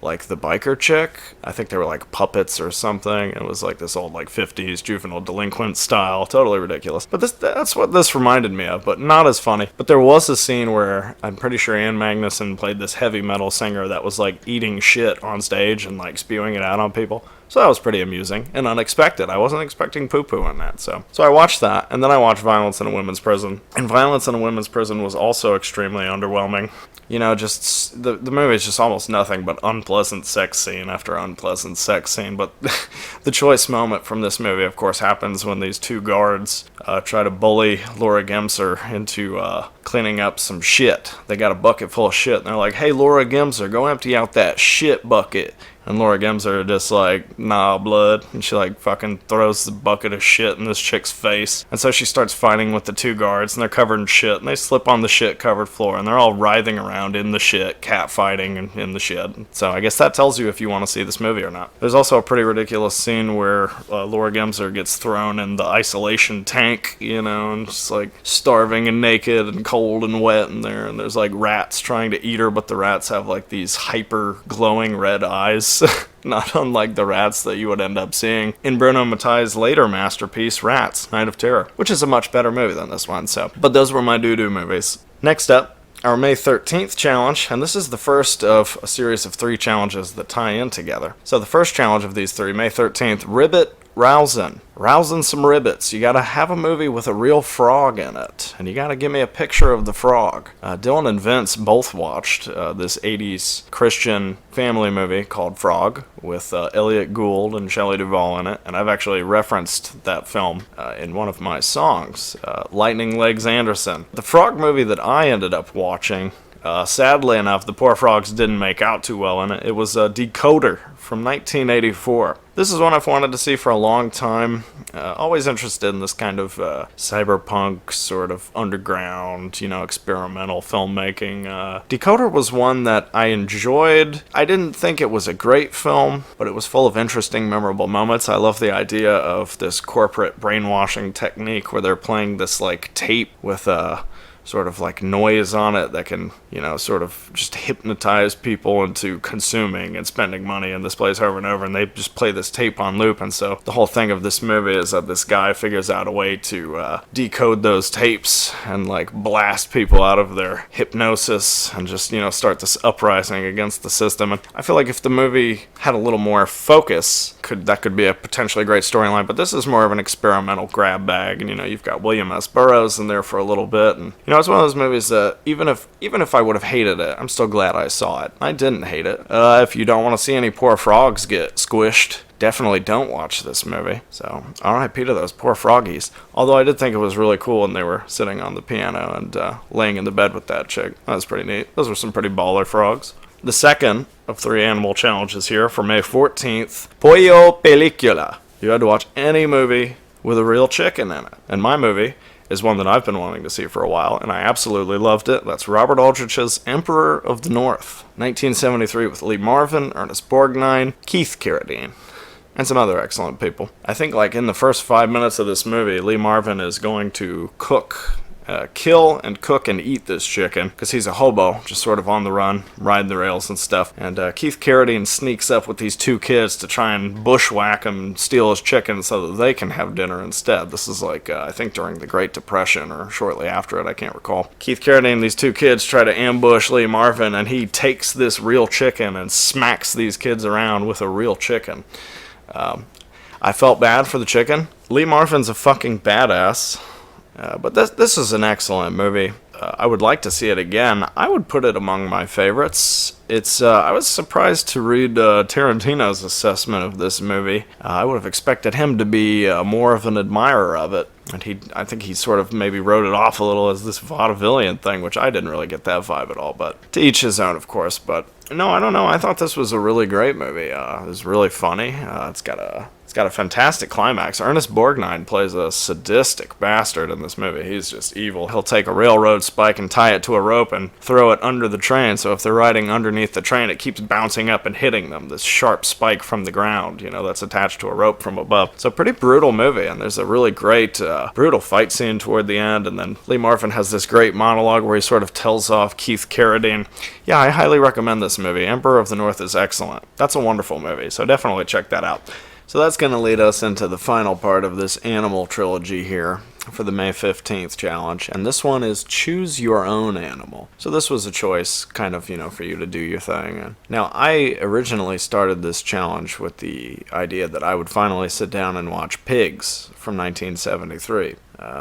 biker chick. I think they were like puppets or something. It was like this old like 50s juvenile delinquent style, totally ridiculous. But that's what this reminded me of, but not as funny. But there was a scene where I'm pretty sure Ann Magnuson played this heavy metal singer that was like eating shit on stage and like spewing it out on people. So that was pretty amusing and unexpected. I wasn't expecting poo-poo in that. So I watched that, and then I watched Violence in a Women's Prison. And Violence in a Women's Prison was also extremely underwhelming. You know, just the movie is just almost nothing but unpleasant sex scene after unpleasant sex scene. But the choice moment from this movie, of course, happens when these two guards try to bully Laura Gemser into cleaning up some shit. They got a bucket full of shit, and they're like, "Hey, Laura Gemser, go empty out that shit bucket." And Laura Gemser just like, "Nah, blood." And she like fucking throws the bucket of shit in this chick's face. And so she starts fighting with the two guards, and they're covered in shit, and they slip on the shit covered floor, and they're all writhing around in the shit, cat fighting in the shit. So I guess that tells you if you want to see this movie or not. There's also a pretty ridiculous scene where Laura Gemser gets thrown in the isolation tank, you know, and just like starving and naked and cold and wet in there, and there's like rats trying to eat her, but the rats have like these hyper glowing red eyes. Not unlike the rats that you would end up seeing in Bruno Mattei's later masterpiece, Rats, Night of Terror, which is a much better movie than this one. But those were my doo-doo movies. Next up, our May 13th challenge, and this is the first of a series of 3 challenges that tie in together. So the first challenge of these 3, May 13th, Ribbit Rousing some ribbits. You gotta have a movie with a real frog in it, and you gotta give me a picture of the frog. Dylan and Vince both watched this 80s Christian family movie called Frog with Elliot Gould and Shelley Duvall in it, and I've actually referenced that film in one of my songs, Lightning Legs Anderson. The frog movie that I ended up watching, sadly enough, the poor frogs didn't make out too well in it. It was Decoder from 1984. This is one I've wanted to see for a long time. Always interested in this kind of cyberpunk sort of underground, you know, experimental filmmaking. Decoder was one that I enjoyed. I didn't think it was a great film, but it was full of interesting, memorable moments. I love the idea of this corporate brainwashing technique where they're playing this like tape with sort of like noise on it that can, you know, sort of just hypnotize people into consuming and spending money in this place over and over, and they just play this tape on loop. And so the whole thing of this movie is that this guy figures out a way to decode those tapes and like blast people out of their hypnosis and just, you know, start this uprising against the system. And I feel like if the movie had a little more focus, that could be a potentially great storyline, but this is more of an experimental grab bag. And, you know, you've got William S. Burroughs in there for a little bit, and, you know, it's one of those movies that even if I would have hated it, I'm still glad I saw it. I didn't hate it. If you don't want to see any poor frogs get squished, definitely don't watch this movie. So, R.I.P. to those poor froggies. Although I did think it was really cool when they were sitting on the piano and laying in the bed with that chick. That was pretty neat. Those were some pretty baller frogs. The second of 3 animal challenges here for May 14th, Pollo Película. You had to watch any movie with a real chicken in it. And my movie is one that I've been wanting to see for a while, and I absolutely loved it. That's Robert Aldrich's Emperor of the North, 1973, with Lee Marvin, Ernest Borgnine, Keith Carradine, and some other excellent people. I think like in the first 5 minutes of this movie, Lee Marvin is going to kill and cook and eat this chicken because he's a hobo, just sort of on the run, riding the rails and stuff. And Keith Carradine sneaks up with these 2 kids to try and bushwhack him and steal his chicken so that they can have dinner instead. This is like, I think during the Great Depression or shortly after it, I can't recall. Keith Carradine and these 2 kids try to ambush Lee Marvin, and he takes this real chicken and smacks these kids around with a real chicken. I felt bad for the chicken. Lee Marvin's a fucking badass. But this is an excellent movie. I would like to see it again. I would put it among my favorites. I was surprised to read Tarantino's assessment of this movie. I would have expected him to be more of an admirer of it. And I think he sort of maybe wrote it off a little as this vaudevillian thing, which I didn't really get that vibe at all. But to each his own, of course. But no, I don't know. I thought this was a really great movie. It was really funny. It's got a It's got a fantastic climax. Ernest Borgnine plays a sadistic bastard in this movie. He's just evil. He'll take a railroad spike and tie it to a rope and throw it under the train, so if they're riding underneath the train, it keeps bouncing up and hitting them. This sharp spike from the ground, that's attached to a rope from above. It's a pretty brutal movie, and there's a really great, brutal fight scene toward the end, and then Lee Marvin has this great monologue where he sort of tells off Keith Carradine. Yeah, I highly recommend this movie. Emperor of the North is excellent. That's a wonderful movie, so definitely check that out. So that's going to lead us into the final part of this animal trilogy here for the May 15th challenge, and this one is choose your own animal. So this was a choice kind of, for you to do your thing. And now, I originally started this challenge with the idea that I would finally sit down and watch Pigs from 1973.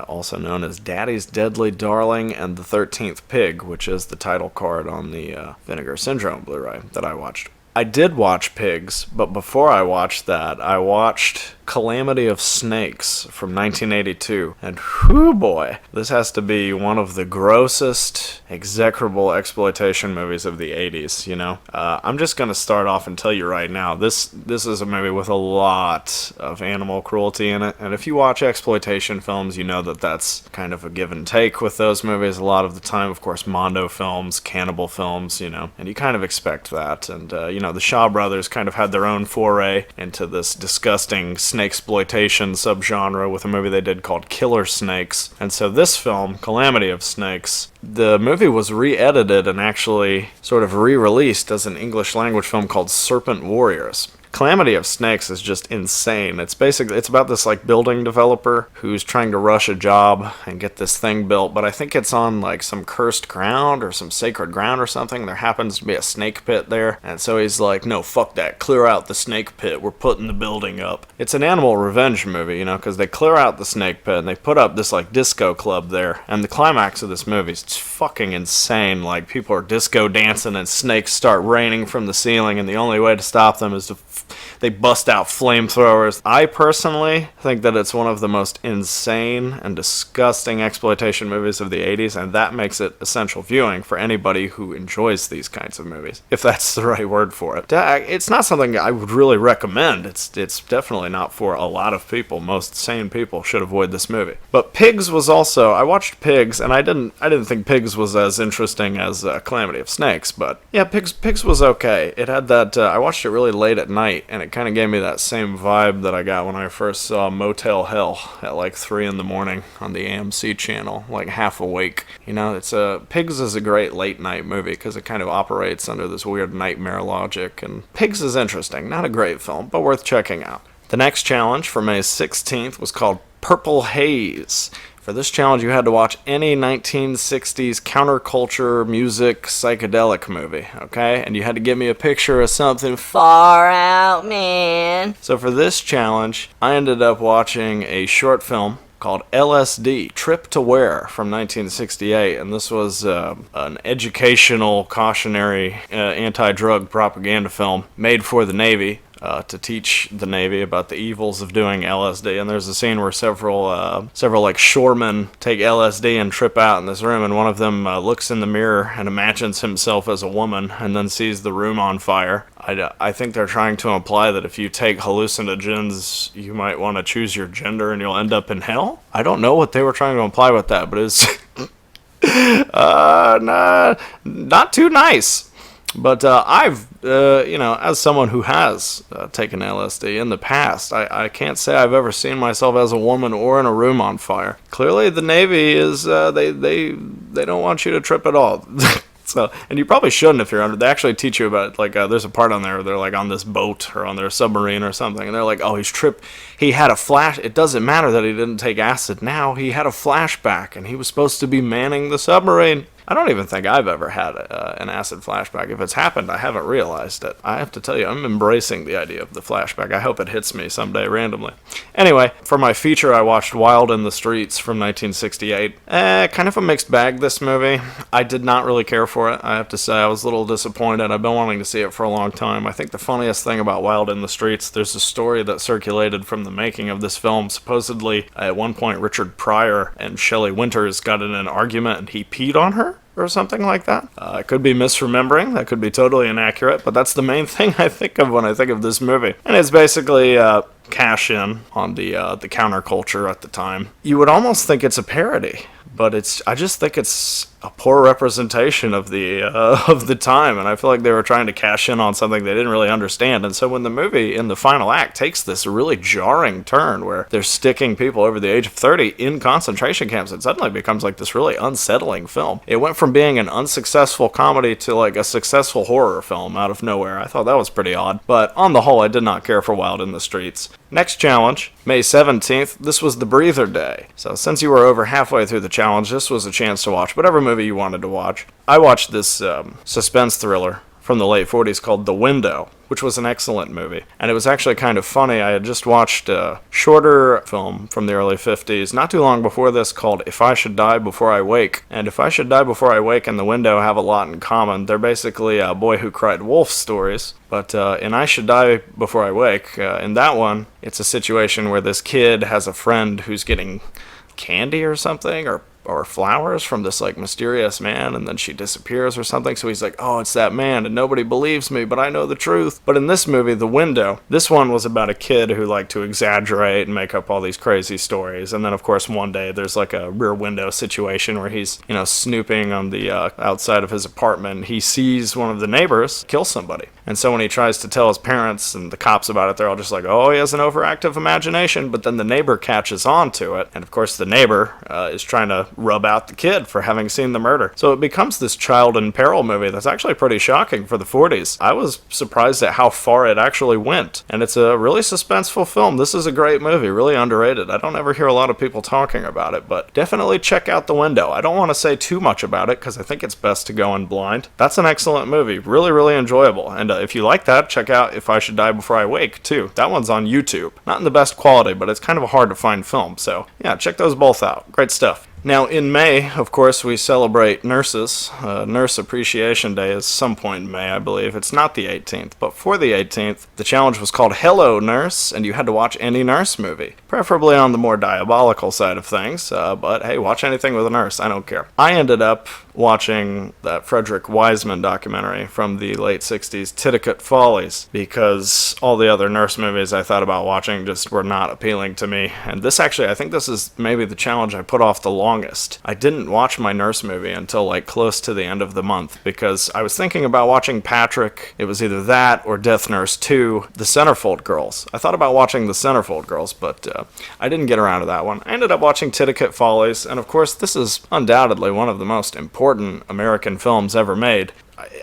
Also known as Daddy's Deadly Darling and the 13th Pig, which is the title card on the Vinegar Syndrome Blu-ray that I watched. I did watch Pigs, but before I watched that, I watched Calamity of Snakes from 1982, and whoo boy, this has to be one of the grossest, execrable exploitation movies of the 80s, I'm just going to start off and tell you right now, this is a movie with a lot of animal cruelty in it, and if you watch exploitation films, you know that that's kind of a give and take with those movies a lot of the time. Of course, Mondo films, cannibal films, and you kind of expect that, and, the Shaw brothers kind of had their own foray into this disgusting snakesploitation subgenre with a movie they did called Killer Snakes. And so this film, Calamity of Snakes, the movie was re-edited and actually sort of re-released as an English language film called Serpent Warriors. Calamity of Snakes is just insane. It's about this building developer who's trying to rush a job and get this thing built, but I think it's on some cursed ground or some sacred ground or something. There happens to be a snake pit there, and so he's like, no, fuck that, clear out the snake pit, we're putting the building up. It's an animal revenge movie, because they clear out the snake pit and they put up this disco club there, and the climax of this movie is fucking insane. People are disco dancing and snakes start raining from the ceiling, and the only way to stop them is they bust out flamethrowers. I personally think that it's one of the most insane and disgusting exploitation movies of the 80s, and that makes it essential viewing for anybody who enjoys these kinds of movies, if that's the right word for it. It's not something I would really recommend. It's definitely not for a lot of people. Most sane people should avoid this movie. But Pigs was also, I watched Pigs, and I didn't think Pigs was as interesting as Calamity of Snakes, but yeah, Pigs was okay. It had that, I watched it really late at night, and it kind of gave me that same vibe that I got when I first saw Motel Hell at 3 in the morning on the AMC channel, half awake. Pigs is a great late night movie because it kind of operates under this weird nightmare logic, and Pigs is interesting. Not a great film, but worth checking out. The next challenge for May 16th was called Purple Haze. For this challenge, you had to watch any 1960s counterculture, music, psychedelic movie, okay? And you had to give me a picture of something far out, man. So for this challenge, I ended up watching a short film called LSD, Trip to Where, from 1968, and this was an educational, cautionary, anti-drug propaganda film made for the Navy. To teach the Navy about the evils of doing LSD, and there's a scene where several shoremen take LSD and trip out in this room, and one of them looks in the mirror and imagines himself as a woman, and then sees the room on fire. I think they're trying to imply that if you take hallucinogens, you might want to choose your gender and you'll end up in hell? I don't know what they were trying to imply with that, but it's not too nice. But I've, as someone who has taken LSD in the past, I can't say I've ever seen myself as a woman or in a room on fire. Clearly, the Navy is they don't want you to trip at all. So, and you probably shouldn't if you're under. They actually teach you about there's a part on there where they're on this boat or on their submarine or something, and they're like, oh, he had a flash. It doesn't matter that he didn't take acid now. He had a flashback, and he was supposed to be manning the submarine. I don't even think I've ever had an acid flashback. If it's happened, I haven't realized it. I have to tell you, I'm embracing the idea of the flashback. I hope it hits me someday randomly. Anyway, for my feature, I watched Wild in the Streets from 1968. Kind of a mixed bag, this movie. I did not really care for it, I have to say. I was a little disappointed. I've been wanting to see it for a long time. I think the funniest thing about Wild in the Streets, there's a story that circulated from the making of this film. Supposedly, at one point, Richard Pryor and Shelley Winters got in an argument and he peed on her. or something like that. I could be misremembering. That could be totally inaccurate, but that's the main thing I think of when I think of this movie. And it's basically cash in on the counterculture at the time. You would almost think it's a parody, but I just think it's a poor representation of the time, and I feel like they were trying to cash in on something they didn't really understand. And so when the movie in the final act takes this really jarring turn where they're sticking people over the age of 30 in concentration camps, it suddenly becomes like this really unsettling film. It went from being an unsuccessful comedy to like a successful horror film out of nowhere. I thought that was pretty odd, but on the whole, I did not care for Wild in the Streets. Next challenge, May 17th, this was the Breather Day. So since you were over halfway through the challenge, this was a chance to watch whatever movie you wanted to watch. I watched this suspense thriller from the late 40s called The Window, which was an excellent movie. And it was actually kind of funny. I had just watched a shorter film from the early 50s, not too long before this, called If I Should Die Before I Wake. And If I Should Die Before I Wake and The Window have a lot in common. They're basically Boy Who Cried Wolf stories. But in I Should Die Before I Wake, in that one, it's a situation where this kid has a friend who's getting candy or something, or flowers from this like mysterious man, and then she disappears or something. So he's like, oh, it's that man, and nobody believes me, but I know the truth. But in this movie, The Window, this one was about a kid who liked to exaggerate and make up all these crazy stories. And then of course one day there's like a rear window situation where he's, snooping on the outside of his apartment. He sees one of the neighbors kill somebody. And so when he tries to tell his parents and the cops about it, they're all just like, oh, he has an overactive imagination. But then the neighbor catches on to it. And of course the neighbor is trying to rub out the kid for having seen the murder. So it becomes this child in peril movie that's actually pretty shocking for the 40s. I was surprised at how far it actually went. And it's a really suspenseful film. This is a great movie, really underrated. I don't ever hear a lot of people talking about it, but definitely check out The Window. I don't want to say too much about it because I think it's best to go in blind. That's an excellent movie. Really, really enjoyable. And if you like that, check out If I Should Die Before I Wake, too. That one's on YouTube. Not in the best quality, but it's kind of a hard to find film. So yeah, check those both out. Great stuff. Now, in May, of course, we celebrate nurses. Nurse Appreciation Day is some point in May, I believe. It's not the 18th, but for the 18th, the challenge was called Hello, Nurse, and you had to watch any nurse movie, preferably on the more diabolical side of things, but hey, watch anything with a nurse, I don't care. I ended up watching that Frederick Wiseman documentary from the late 60s, Titicut Follies, because all the other nurse movies I thought about watching just were not appealing to me. And this actually, I think this is maybe the challenge I put off the longest. I didn't watch my nurse movie until like close to the end of the month, because I was thinking about watching Patrick. It was either that or Death Nurse 2, The Centerfold Girls. I thought about watching The Centerfold Girls, but I didn't get around to that one. I ended up watching Titicut Follies, and of course this is undoubtedly one of the most important American films ever made.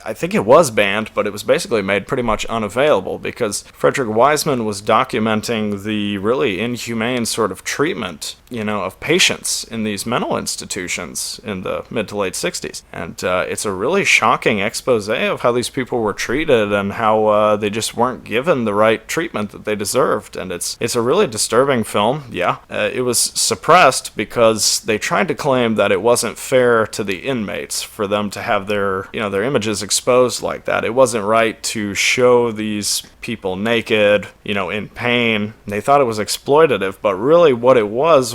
I think it was banned, but it was basically made pretty much unavailable because Frederick Wiseman was documenting the really inhumane sort of treatment, of patients in these mental institutions in the mid to late 60s. And it's a really shocking expose of how these people were treated and how they just weren't given the right treatment that they deserved. And it's a really disturbing film, yeah. It was suppressed because they tried to claim that it wasn't fair to the inmates for them to have their images exposed like that. It wasn't right to show these people naked, in pain. They thought it was exploitative, but really what it was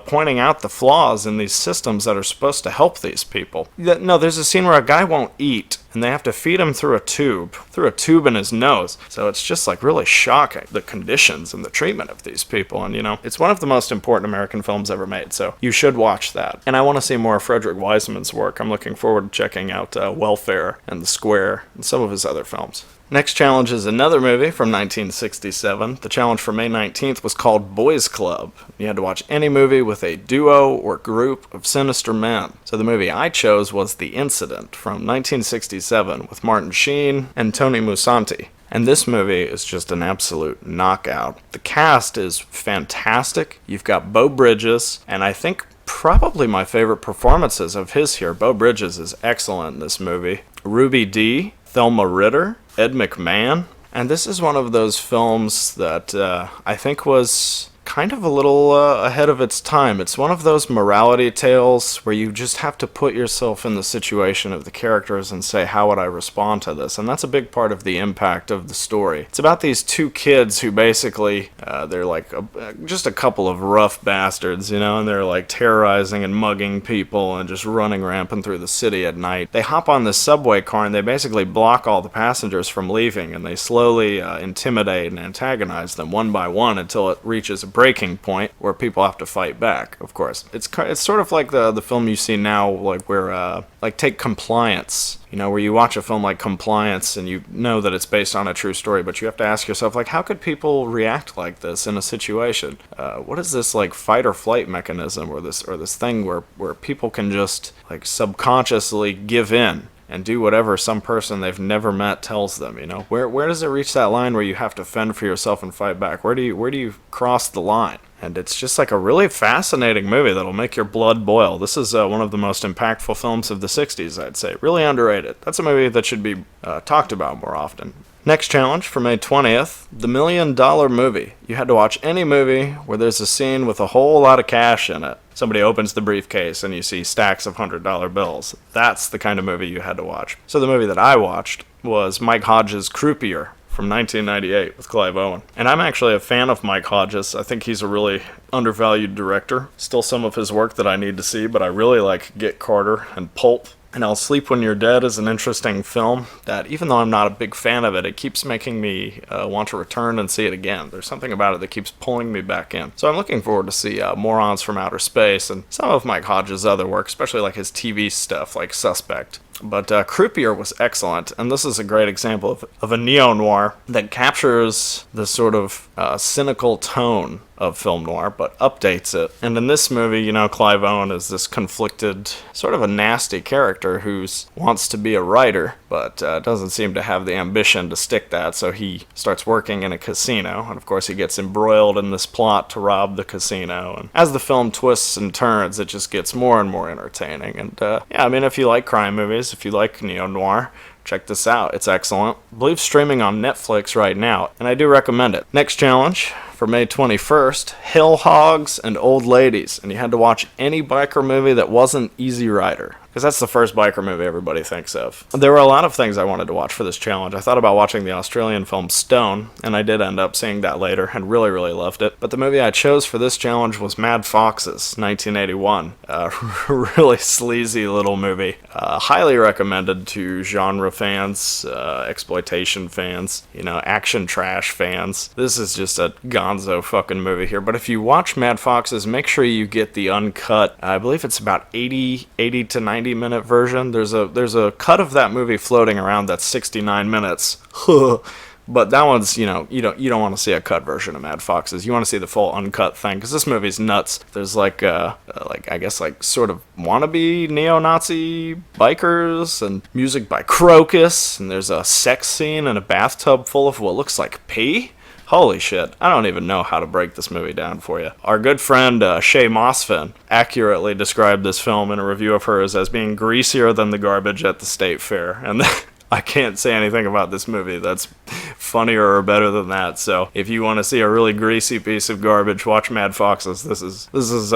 pointing out the flaws in these systems that are supposed to help these people. No, there's a scene where a guy won't eat, and they have to feed him through a tube in his nose. So it's just like really shocking, the conditions and the treatment of these people. And it's one of the most important American films ever made, so you should watch that. And I want to see more of Frederick Wiseman's work. I'm looking forward to checking out Welfare and The Square and some of his other films. Next challenge is another movie from 1967. The challenge for May 19th was called Boys Club. You had to watch any movie with a duo or group of sinister men. So the movie I chose was The Incident from 1967 with Martin Sheen and Tony Musante. And this movie is just an absolute knockout. The cast is fantastic. You've got Beau Bridges, and I think probably my favorite performances of his here. Beau Bridges is excellent in this movie. Ruby Dee, Thelma Ritter, Ed McMahon. And this is one of those films that I think was kind of a little ahead of its time. It's one of those morality tales where you just have to put yourself in the situation of the characters and say, how would I respond to this? And that's a big part of the impact of the story. It's about these two kids who basically, they're like just a couple of rough bastards, you know, and they're like terrorizing and mugging people and just running rampant through the city at night. They hop on this subway car and they basically block all the passengers from leaving, and they slowly intimidate and antagonize them one by one until it reaches a breaking point where people have to fight back, of course. It's sort of like the film you see now, like where, like take Compliance, you know, where you watch a film like Compliance and you know that it's based on a true story, but you have to ask yourself, like, how could people react like this in a situation? What is this, like, fight or flight mechanism or this thing where people can just, like, subconsciously give in and do whatever some person they've never met tells them, you know? Where does it reach that line where you have to fend for yourself and fight back? Where do you cross the line? And it's just like a really fascinating movie that'll make your blood boil. This is one of the most impactful films of the 60s, I'd say. Really underrated. That's a movie that should be talked about more often. Next challenge for May 20th, The $1 Million Movie. You had to watch any movie where there's a scene with a whole lot of cash in it. Somebody opens the briefcase and you see stacks of $100 bills. That's the kind of movie you had to watch. So the movie that I watched was Mike Hodges' Croupier from 1998 with Clive Owen. And I'm actually a fan of Mike Hodges. I think he's a really undervalued director. Still some of his work that I need to see, but I really like Get Carter and Pulp. And I'll Sleep When You're Dead is an interesting film that, even though I'm not a big fan of it, it keeps making me want to return and see it again. There's something about it that keeps pulling me back in. So I'm looking forward to see Morons from Outer Space and some of Mike Hodges' other work, especially like his TV stuff like Suspect. But Croupier was excellent, and this is a great example of a neo-noir that captures the sort of cynical tone of film noir, but updates it. And in this movie, you know, Clive Owen is this conflicted, sort of a nasty character who wants to be a writer, but doesn't seem to have the ambition to stick that, so he starts working in a casino, and of course he gets embroiled in this plot to rob the casino. And as the film twists and turns, it just gets more and more entertaining. And yeah, I mean, if you like crime movies, if you like neo-noir, check this out. It's excellent. I believe streaming on Netflix right now, and I do recommend it. Next challenge for May 21st, Hill Hogs and Old Ladies. And you had to watch any biker movie that wasn't Easy Rider, because that's the first biker movie everybody thinks of. There were a lot of things I wanted to watch for this challenge. I thought about watching the Australian film Stone, and I did end up seeing that later and really, really loved it. But the movie I chose for this challenge was Mad Foxes, 1981. Really sleazy little movie. Highly recommended to genre fans, exploitation fans, you know, action trash fans. This is just a gonzo fucking movie here. But if you watch Mad Foxes, make sure you get the uncut. I believe it's about 80 to 90-minute version. There's a cut of that movie floating around that's 69 minutes. But that one's, you know, you don't want to see a cut version of Mad Foxes. You want to see the full uncut thing, because this movie's nuts. There's like I guess like sort of wannabe neo-Nazi bikers and music by Crocus, and there's a sex scene in a bathtub full of what looks like pee. Holy shit, I don't even know how to break this movie down for you. Our good friend Shay Mosfin accurately described this film in a review of hers as being greasier than the garbage at the state fair. And I can't say anything about this movie that's funnier or better than that. So if you want to see a really greasy piece of garbage, watch Mad Foxes. This is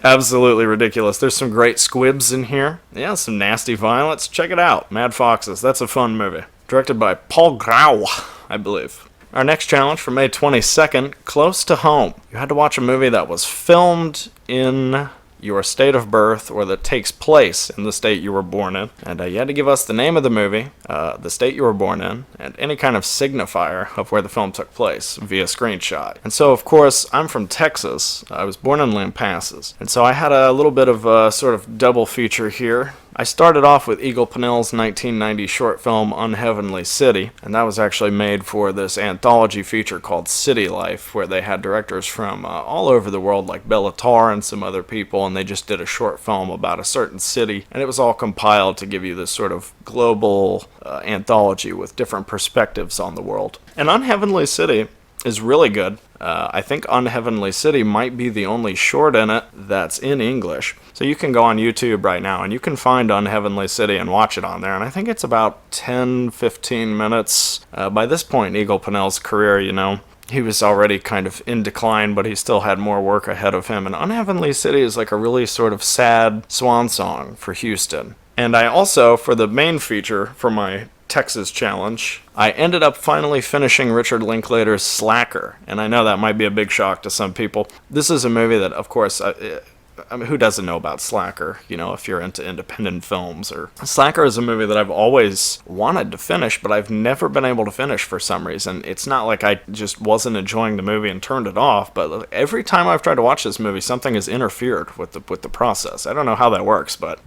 absolutely ridiculous. There's some great squibs in here. Yeah, some nasty violence. Check it out. Mad Foxes. That's a fun movie. Directed by Paul Grau, I believe. Our next challenge for May 22nd, Close to Home. You had to watch a movie that was filmed in your state of birth, or that takes place in the state you were born in. And you had to give us the name of the movie, the state you were born in, and any kind of signifier of where the film took place via screenshot. And so, of course, I'm from Texas. I was born in Lampasas. And so I had a little bit of a sort of double feature here. I started off with Eagle Pennell's 1990 short film Unheavenly City, and that was actually made for this anthology feature called City Life, where they had directors from all over the world, like Bela Tarr and some other people, and they just did a short film about a certain city, and it was all compiled to give you this sort of global anthology with different perspectives on the world. And Unheavenly City is really good. I think Unheavenly City might be the only short in it that's in English. So you can go on YouTube right now and you can find Unheavenly City and watch it on there. And I think it's about 10-15 minutes. By this point in Eagle Pennell's career, you know, he was already kind of in decline, but he still had more work ahead of him. And Unheavenly City is like a really sort of sad swan song for Houston. And I also, for the main feature for my Texas challenge, I ended up finally finishing Richard Linklater's Slacker. And I know that might be a big shock to some people. This is a movie that, of course, I mean, who doesn't know about Slacker, if you're into independent films? Or Slacker is a movie that I've always wanted to finish, but I've never been able to finish for some reason. It's not like I just wasn't enjoying the movie and turned it off, but every time I've tried to watch this movie, something has interfered with the process. I don't know how that works, but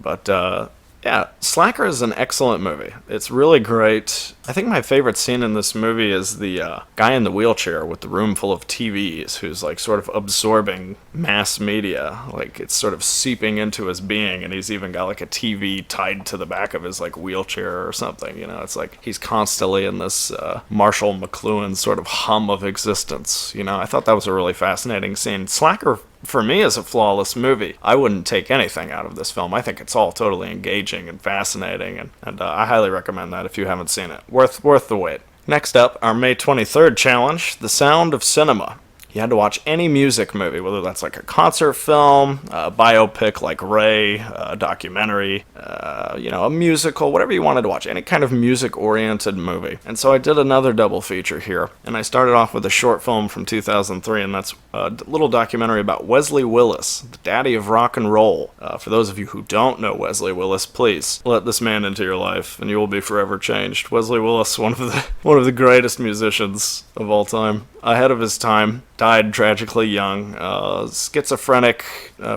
yeah, Slacker is an excellent movie. It's really great. I think my favorite scene in this movie is the guy in the wheelchair with the room full of TVs who's like sort of absorbing mass media. Like it's sort of seeping into his being, and he's even got like a TV tied to the back of his like wheelchair or something. It's like he's constantly in this Marshall McLuhan sort of hum of existence. I thought that was a really fascinating scene. Slacker, for me, is a flawless movie. I wouldn't take anything out of this film. I think it's all totally engaging and fascinating, and I highly recommend that if you haven't seen it. Worth the wait. Next up, our May 23rd challenge, The Sound of Cinema. You had to watch any music movie, whether that's like a concert film, a biopic like Ray, a documentary, a musical, whatever you wanted to watch, any kind of music-oriented movie. And so I did another double feature here, and I started off with a short film from 2003, and that's a little documentary about Wesley Willis, the daddy of rock and roll. For those of you who don't know Wesley Willis, please let this man into your life, and you will be forever changed. Wesley Willis, one of the greatest musicians of all time, ahead of his time. Died tragically young, schizophrenic,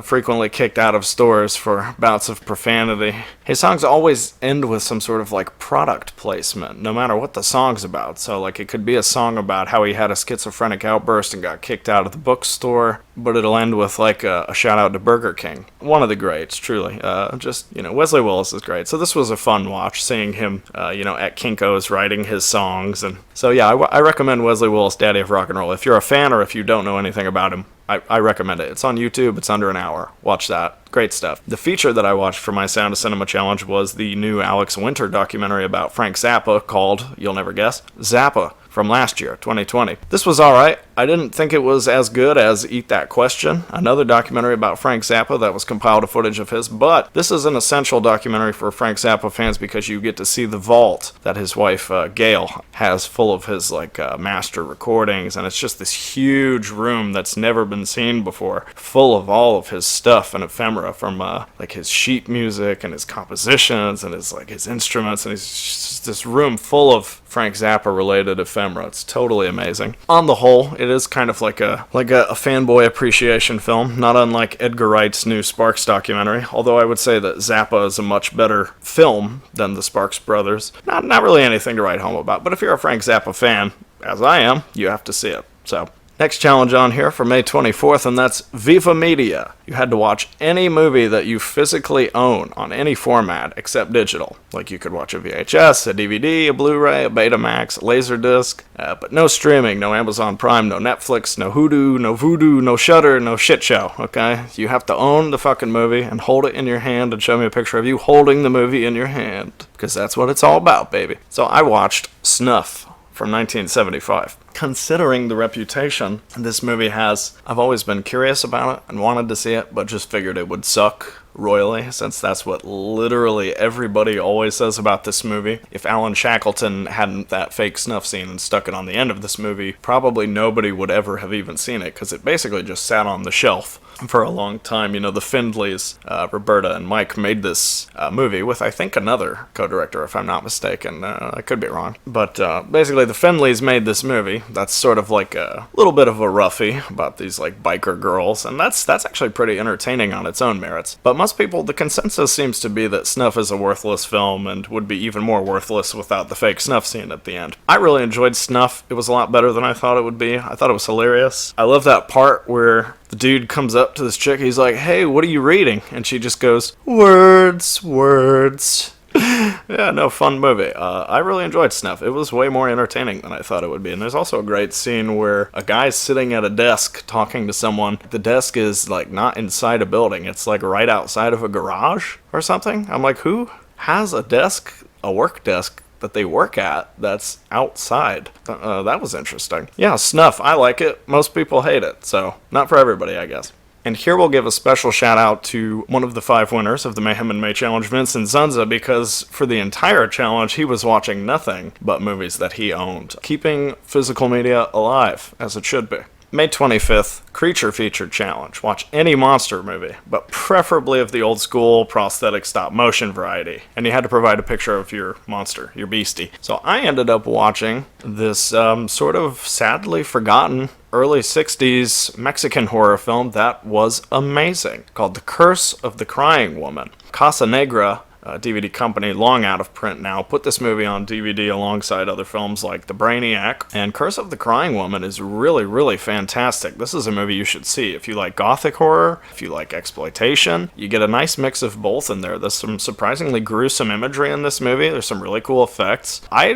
frequently kicked out of stores for bouts of profanity. His songs always end with some sort of like product placement, no matter what the song's about. So like it could be a song about how he had a schizophrenic outburst and got kicked out of the bookstore, but it'll end with like a shout out to Burger King. One of the greats, truly. Wesley Willis is great. So this was a fun watch, seeing him, at Kinko's writing his songs. And so yeah, I recommend Wesley Willis, Daddy of Rock and Roll. If you're a fan or if you don't know anything about him, I recommend it. It's on YouTube. It's under an hour. Watch that. Great stuff. The feature that I watched for my Sound of Cinema challenge was the new Alex Winter documentary about Frank Zappa called, you'll never guess, Zappa, from last year, 2020. This was alright. I didn't think it was as good as Eat That Question, another documentary about Frank Zappa that was compiled of footage of his, but this is an essential documentary for Frank Zappa fans because you get to see the vault that his wife, Gail, has full of his master recordings, and it's just this huge room that's never been seen before, full of all of his stuff and ephemera from his sheet music and his compositions and his instruments, and it's just this room full of Frank Zappa related ephemera. It's totally amazing. On the whole, it is kind of like a fanboy appreciation film, not unlike Edgar Wright's new Sparks documentary, although I would say that Zappa is a much better film than the Sparks brothers. Not really anything to write home about, but if you're a Frank Zappa fan, as I am, you have to see it. So, next challenge on here for May 24th, and that's Viva Media. You had to watch any movie that you physically own on any format except digital. Like you could watch a VHS, a DVD, a Blu-ray, a Betamax, a Laserdisc, but no streaming, no Amazon Prime, no Netflix, no Hoodoo, no Vudu, no Shudder, no shit show, okay? You have to own the fucking movie and hold it in your hand and show me a picture of you holding the movie in your hand, because that's what it's all about, baby. So I watched Snuff from 1975. Considering the reputation this movie has, I've always been curious about it and wanted to see it, but just figured it would suck royally, since that's what literally everybody always says about this movie. If Alan Shackleton hadn't that fake snuff scene and stuck it on the end of this movie, probably nobody would ever have even seen it, because it basically just sat on the shelf for a long time. The Findleys, Roberta and Mike, made this movie with, I think, another co-director, if I'm not mistaken. I could be wrong. But basically, the Findleys made this movie that's sort of like a little bit of a roughie about these biker girls, and that's actually pretty entertaining on its own merits. But most people, the consensus seems to be that Snuff is a worthless film and would be even more worthless without the fake snuff scene at the end. I really enjoyed Snuff. It was a lot better than I thought it would be. I thought it was hilarious. I love that part where the dude comes up to this chick, he's like, "Hey, what are you reading?" And she just goes, "Words, words." Yeah, no, fun movie. I really enjoyed Snuff. It was way more entertaining than I thought it would be. And there's also a great scene where a guy's sitting at a desk talking to someone. The desk is not inside a building. It's right outside of a garage or something. I'm like, who has a desk, a work desk, that they work at that's outside. That was interesting. Yeah, snuff. I like it. Most people hate it, so not for everybody, I guess. And here we'll give a special shout out to one of the 5 winners of the Mayhem and May Challenge, Vincent Zunza, because for the entire challenge he was watching nothing but movies that he owned, keeping physical media alive, as it should be. May 25th, Creature Feature Challenge. Watch any monster movie, but preferably of the old school prosthetic stop motion variety. And you had to provide a picture of your monster, your beastie. So I ended up watching this sort of sadly forgotten early 60s Mexican horror film that was amazing, called The Curse of the Crying Woman. Casa Negra, DVD company, long out of print now, put this movie on DVD alongside other films like The Brainiac, and Curse of the Crying Woman is really, really fantastic. This is a movie you should see. If you like gothic horror, if you like exploitation, you get a nice mix of both in there. There's some surprisingly gruesome imagery in this movie. There's some really cool effects. I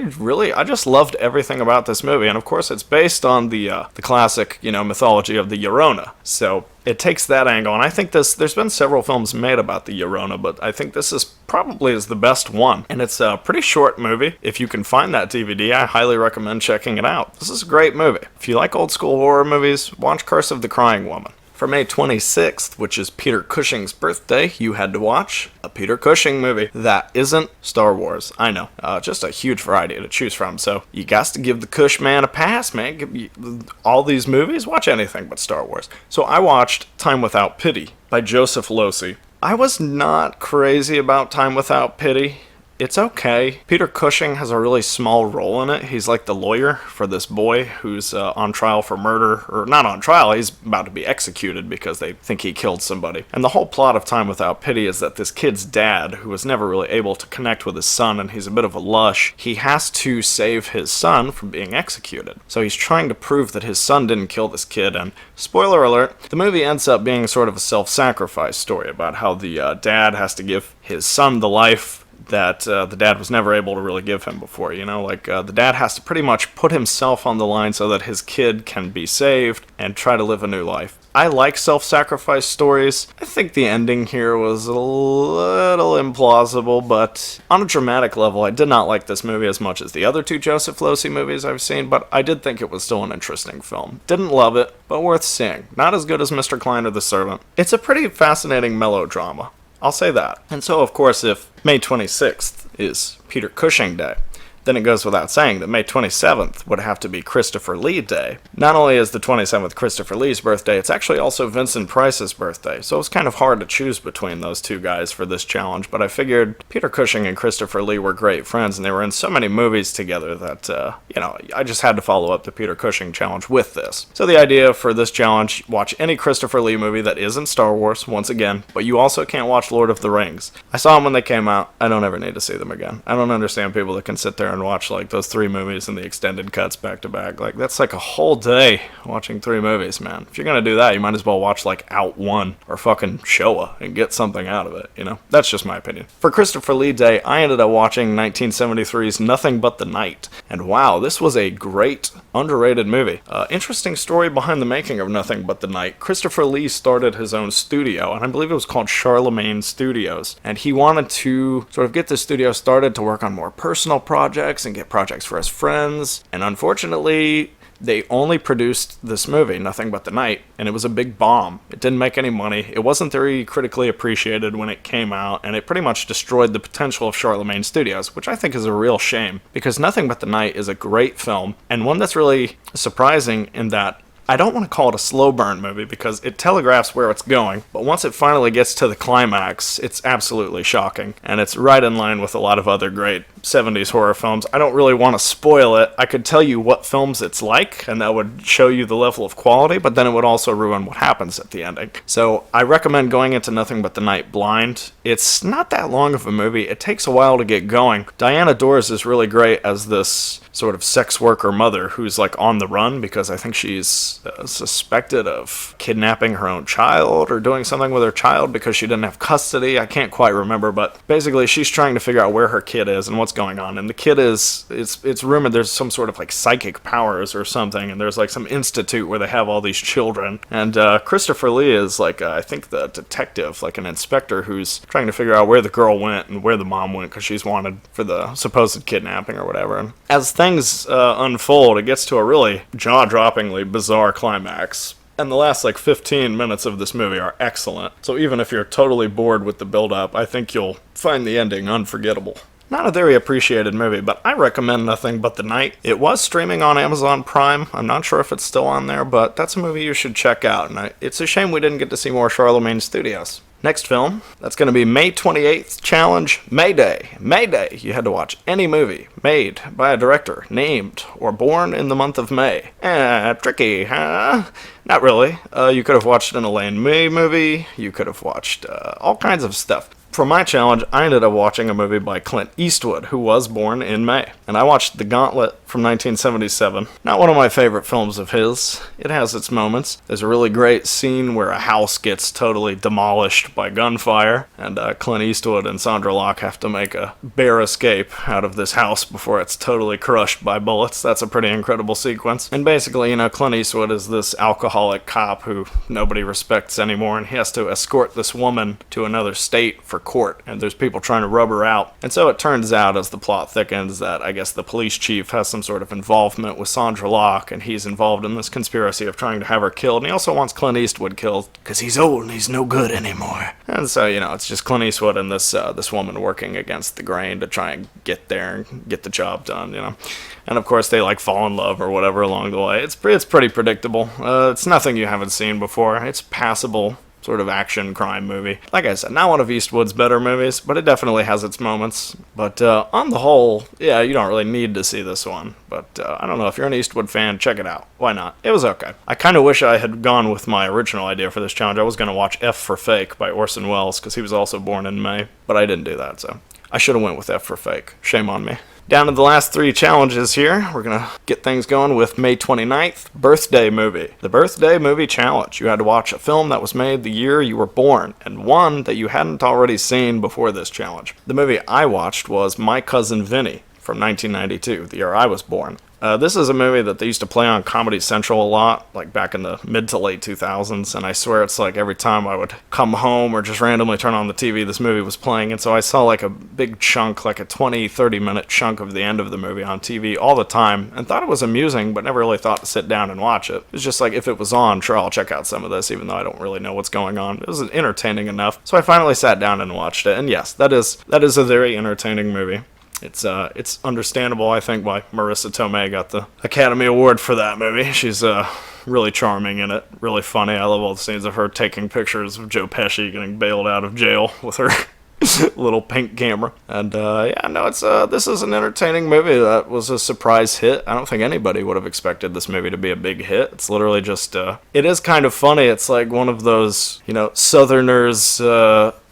just loved everything about this movie, and of course it's based on the classic, mythology of the Llorona. So it takes that angle, and I think there's been several films made about the Llorona, but I think this is probably the best one. And it's a pretty short movie. If you can find that DVD, I highly recommend checking it out. This is a great movie. If you like old school horror movies, watch Curse of the Crying Woman. For May 26th, which is Peter Cushing's birthday, you had to watch a Peter Cushing movie that isn't Star Wars. I know, just a huge variety to choose from, so you got to give the Cush man a pass, man. All these movies, watch anything but Star Wars. So I watched Time Without Pity by Joseph Losey. I was not crazy about Time Without Pity. It's okay. Peter Cushing has a really small role in it. He's like the lawyer for this boy who's on trial for murder, or not on trial, he's about to be executed because they think he killed somebody. And the whole plot of Time Without Pity is that this kid's dad, who was never really able to connect with his son, and he's a bit of a lush, he has to save his son from being executed. So he's trying to prove that his son didn't kill this kid, and spoiler alert, the movie ends up being sort of a self-sacrifice story about how the dad has to give his son the life that the dad was never able to really give him before, the dad has to pretty much put himself on the line so that his kid can be saved and try to live a new life. I like self-sacrifice stories. I think the ending here was a little implausible, but on a dramatic level, I did not like this movie as much as the other 2 Joseph Losey movies I've seen, but I did think it was still an interesting film. Didn't love it, but worth seeing. Not as good as Mr. Klein or The Servant. It's a pretty fascinating melodrama. I'll say that. And so, of course, if May 26th is Peter Cushing Day, then it goes without saying that May 27th would have to be Christopher Lee Day. Not only is the 27th Christopher Lee's birthday, it's actually also Vincent Price's birthday, so it was kind of hard to choose between those 2 guys for this challenge, but I figured Peter Cushing and Christopher Lee were great friends, and they were in so many movies together that, I just had to follow up the Peter Cushing challenge with this. So the idea for this challenge, watch any Christopher Lee movie that isn't Star Wars, once again, but you also can't watch Lord of the Rings. I saw them when they came out. I don't ever need to see them again. I don't understand people that can sit there and watch those 3 movies and the extended cuts back to back. That's like a whole day watching 3 movies, man. If you're gonna do that, you might as well watch Out 1 or fucking Showa and get something out of it, That's just my opinion. For Christopher Lee Day, I ended up watching 1973's Nothing But the Night. And wow, this was a great, underrated movie. Interesting story behind the making of Nothing But the Night. Christopher Lee started his own studio, and I believe it was called Charlemagne Studios. And he wanted to sort of get the studio started to work on more personal projects and get projects for his friends, and unfortunately they only produced this movie, Nothing But the Night, and it was a big bomb. It didn't make any money, it wasn't very critically appreciated when it came out, and it pretty much destroyed the potential of Charlemagne Studios, which I think is a real shame, because Nothing But the Night is a great film, and one that's really surprising in that I don't want to call it a slow burn movie because it telegraphs where it's going, but once it finally gets to the climax, it's absolutely shocking, and it's right in line with a lot of other great 70s horror films. I don't really want to spoil it. I could tell you what films it's like, and that would show you the level of quality, but then it would also ruin what happens at the ending. So I recommend going into Nothing But the Night blind. It's not that long of a movie. It takes a while to get going. Diana Dors is really great as this sort of sex worker mother who's on the run because I think she's suspected of kidnapping her own child or doing something with her child because she didn't have custody. I can't quite remember, but basically she's trying to figure out where her kid is and what's going on. And the kid it's rumored there's some sort of like psychic powers or something, and there's like some institute where they have all these children. And Christopher Lee is like, I think the detective, like an inspector who's trying to figure out where the girl went and where the mom went because she's wanted for the supposed kidnapping or whatever. And as things unfold, it gets to a really jaw-droppingly bizarre climax. And the last like 15 minutes of this movie are excellent. So even if you're totally bored with the build-up, I think you'll find the ending unforgettable. Not a very appreciated movie, but I recommend Nothing But the Night. It was streaming on Amazon Prime. I'm not sure if it's still on there, but that's a movie you should check out. And it's a shame we didn't get to see more Charlemagne Studios. Next film, that's going to be May 28th Challenge, Mayday. Mayday, you had to watch any movie made by a director named or born in the month of May. Tricky, huh? Not really. You could have watched an Elaine May movie. You could have watched all kinds of stuff. For my challenge, I ended up watching a movie by Clint Eastwood, who was born in May. And I watched The Gauntlet from 1977. Not one of my favorite films of his. It has its moments. There's a really great scene where a house gets totally demolished by gunfire, and Clint Eastwood and Sandra Locke have to make a bare escape out of this house before it's totally crushed by bullets. That's a pretty incredible sequence. And basically, Clint Eastwood is this alcoholic cop who nobody respects anymore, and he has to escort this woman to another state for court, and there's people trying to rub her out. And so it turns out, as the plot thickens, that I guess the police chief has some sort of involvement with Sandra Locke, and he's involved in this conspiracy of trying to have her killed, and he also wants Clint Eastwood killed because he's old and he's no good anymore. And so, it's just Clint Eastwood and this woman working against the grain to try and get there and get the job done, And of course they fall in love or whatever along the way. It's pretty predictable. It's nothing you haven't seen before. It's passable sort of action crime movie. Like I said, not one of Eastwood's better movies, but it definitely has its moments. But on the whole, yeah, you don't really need to see this one. But I don't know, if you're an Eastwood fan, check it out. Why not? It was okay. I kind of wish I had gone with my original idea for this challenge. I was going to watch F for Fake by Orson Welles, because he was also born in May, but I didn't do that, so I should have went with F for Fake. Shame on me. Down to the last 3 challenges here. We're going to get things going with May 29th, Birthday Movie. The Birthday Movie Challenge. You had to watch a film that was made the year you were born, and one that you hadn't already seen before this challenge. The movie I watched was My Cousin Vinny from 1992, the year I was born. This is a movie that they used to play on Comedy Central a lot, like back in the mid to late 2000s, and I swear it's like every time I would come home or just randomly turn on the TV, this movie was playing, and so I saw like a big chunk, like a 20-30 minute chunk of the end of the movie on TV all the time, and thought it was amusing, but never really thought to sit down and watch it. It's just like, if it was on, sure, I'll check out some of this, even though I don't really know what's going on. It was entertaining enough, so I finally sat down and watched it, and yes, that is a very entertaining movie. It's understandable, I think, why Marissa Tomei got the Academy Award for that movie. She's really charming in it, really funny. I love all the scenes of her taking pictures of Joe Pesci getting bailed out of jail with her little pink camera. And this is an entertaining movie that was a surprise hit. I don't think anybody would have expected this movie to be a big hit. It's literally just it is kind of funny. It's like one of those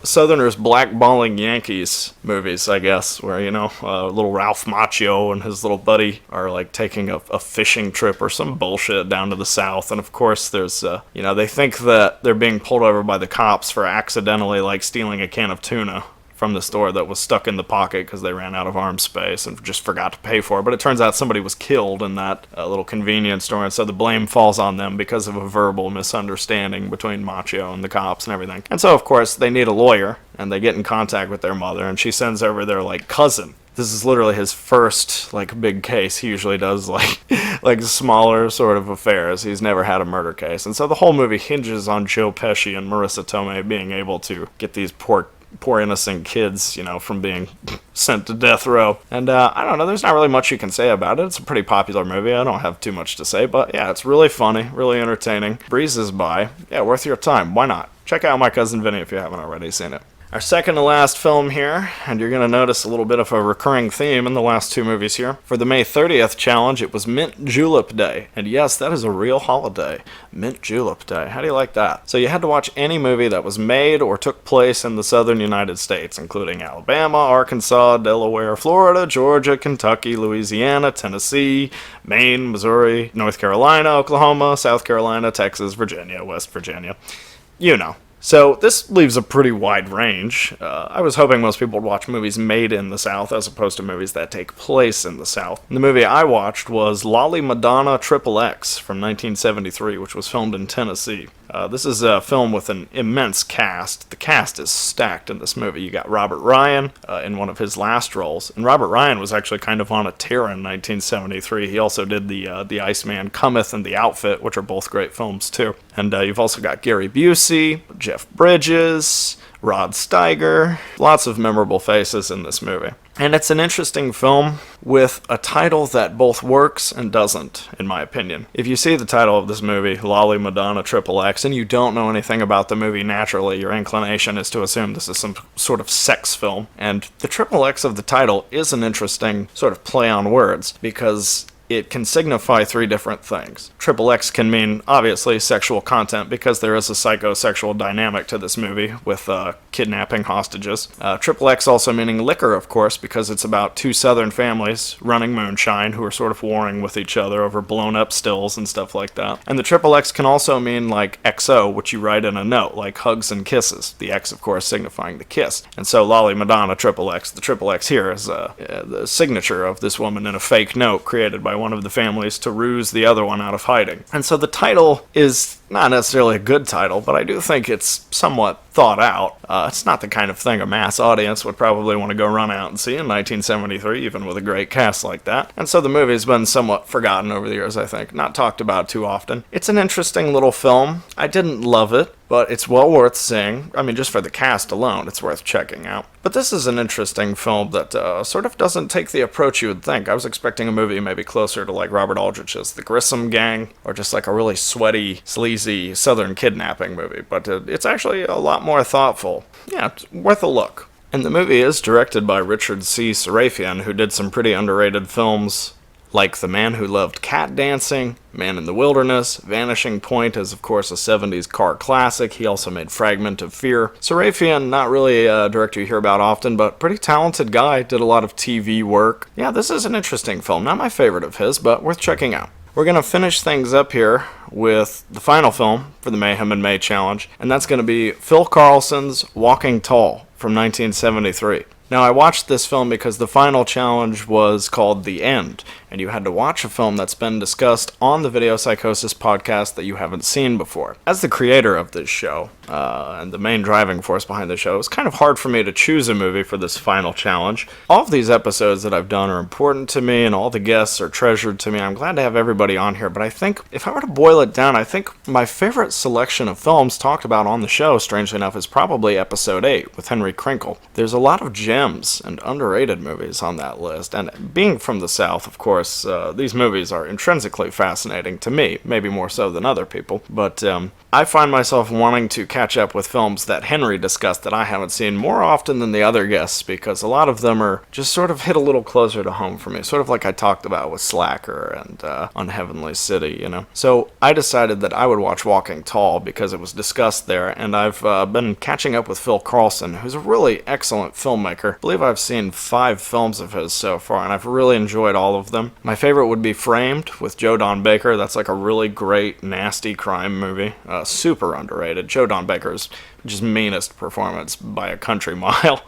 Southerners blackballing Yankees movies, I guess, where little Ralph Macchio and his little buddy are like taking a fishing trip or some bullshit down to the South, and of course there's they think that they're being pulled over by the cops for accidentally like stealing a can of tuna from the store that was stuck in the pocket because they ran out of arm space and just forgot to pay for it. But it turns out somebody was killed in that little convenience store, and so the blame falls on them because of a verbal misunderstanding between Macchio and the cops and everything. And so, of course, they need a lawyer, and they get in contact with their mother, and she sends over their, cousin. This is literally his first, big case. He usually does, smaller sort of affairs. He's never had a murder case. And so the whole movie hinges on Joe Pesci and Marissa Tomei being able to get these poor innocent kids, from being sent to death row. And I don't know, there's not really much you can say about it. It's a pretty popular movie. I don't have too much to say, but yeah, it's really funny, really entertaining. Breezes by. Yeah, worth your time. Why not? Check out My Cousin Vinny if you haven't already seen it. Our second to last film here, and you're going to notice a little bit of a recurring theme in the last two movies here. For the May 30th challenge, it was Mint Julep Day. And yes, that is a real holiday. Mint Julep Day. How do you like that? So you had to watch any movie that was made or took place in the southern United States, including Alabama, Arkansas, Delaware, Florida, Georgia, Kentucky, Louisiana, Tennessee, Maine, Missouri, North Carolina, Oklahoma, South Carolina, Texas, Virginia, West Virginia. You know. So this leaves a pretty wide range. I was hoping most people would watch movies made in the South as opposed to movies that take place in the South. And the movie I watched was Lolly Madonna XXX from 1973, which was filmed in Tennessee. This is a film with an immense cast. The cast is stacked in this movie. You got Robert Ryan in one of his last roles. And Robert Ryan was actually kind of on a tear in 1973. He also did the Iceman Cometh and The Outfit, which are both great films too. And you've also got Gary Busey, Jeff Bridges, Rod Steiger, lots of memorable faces in this movie. And it's an interesting film with a title that both works and doesn't, in my opinion. If you see the title of this movie, Lolly Madonna XXX, and you don't know anything about the movie naturally, your inclination is to assume this is some sort of sex film. And the XXX of the title is an interesting sort of play on words, because it can signify three different things. XXX can mean, obviously, sexual content, because there is a psychosexual dynamic to this movie with kidnapping hostages. XXX also meaning liquor, of course, because it's about two southern families running moonshine who are sort of warring with each other over blown-up stills and stuff like that. And the XXX can also mean, like, XO, which you write in a note, like hugs and kisses. The X, of course, signifying the kiss. And so Lolly Madonna XXX, the XXX here is the signature of this woman in a fake note created by one of the families to ruse the other one out of hiding. And so the title is not necessarily a good title, but I do think it's somewhat thought out. It's not the kind of thing a mass audience would probably want to go run out and see in 1973, even with a great cast like that. And so the movie's been somewhat forgotten over the years, I think. Not talked about too often. It's an interesting little film. I didn't love it, but it's well worth seeing. I mean, just for the cast alone, it's worth checking out. But this is an interesting film that sort of doesn't take the approach you would think. I was expecting a movie maybe closer to like Robert Aldrich's The Grissom Gang, or just like a really sweaty, sleazy southern kidnapping movie. But it's actually a lot more thoughtful. Yeah, it's worth a look. And the movie is directed by Richard C. Sarafian, who did some pretty underrated films like The Man Who Loved Cat Dancing, Man in the Wilderness, Vanishing Point is of course a 70s car classic. He also made Fragment of Fear. Sarafian, not really a director you hear about often, but pretty talented guy, did a lot of TV work. Yeah, this is an interesting film. Not my favorite of his, but worth checking out. We're going to finish things up here with the final film for the Mayhem in May challenge, and that's going to be Phil Carlson's Walking Tall from 1973. Now, I watched this film because the final challenge was called The End, and you had to watch a film that's been discussed on the Video Psychosis podcast that you haven't seen before. As the creator of this show, and the main driving force behind the show, it was kind of hard for me to choose a movie for this final challenge. All of these episodes that I've done are important to me, and all the guests are treasured to me. I'm glad to have everybody on here, but I think if I were to boil it down, I think my favorite selection of films talked about on the show, strangely enough, is probably Episode 8 with Henry Krinkle. There's a lot of gems and underrated movies on that list, and being from the South, of course, these movies are intrinsically fascinating to me, maybe more so than other people, but I find myself wanting to catch up with films that Henry discussed that I haven't seen more often than the other guests, because a lot of them are just sort of hit a little closer to home for me, sort of like I talked about with Slacker and Unheavenly City, you know. So I decided that I would watch Walking Tall because it was discussed there, and I've been catching up with Phil Carlson, who's a really excellent filmmaker. I believe I've seen 5 films of his so far, and I've really enjoyed all of them. My favorite would be Framed with Joe Don Baker. That's like a really great, nasty crime movie. Super underrated. Joe Don Baker's just meanest performance by a country mile.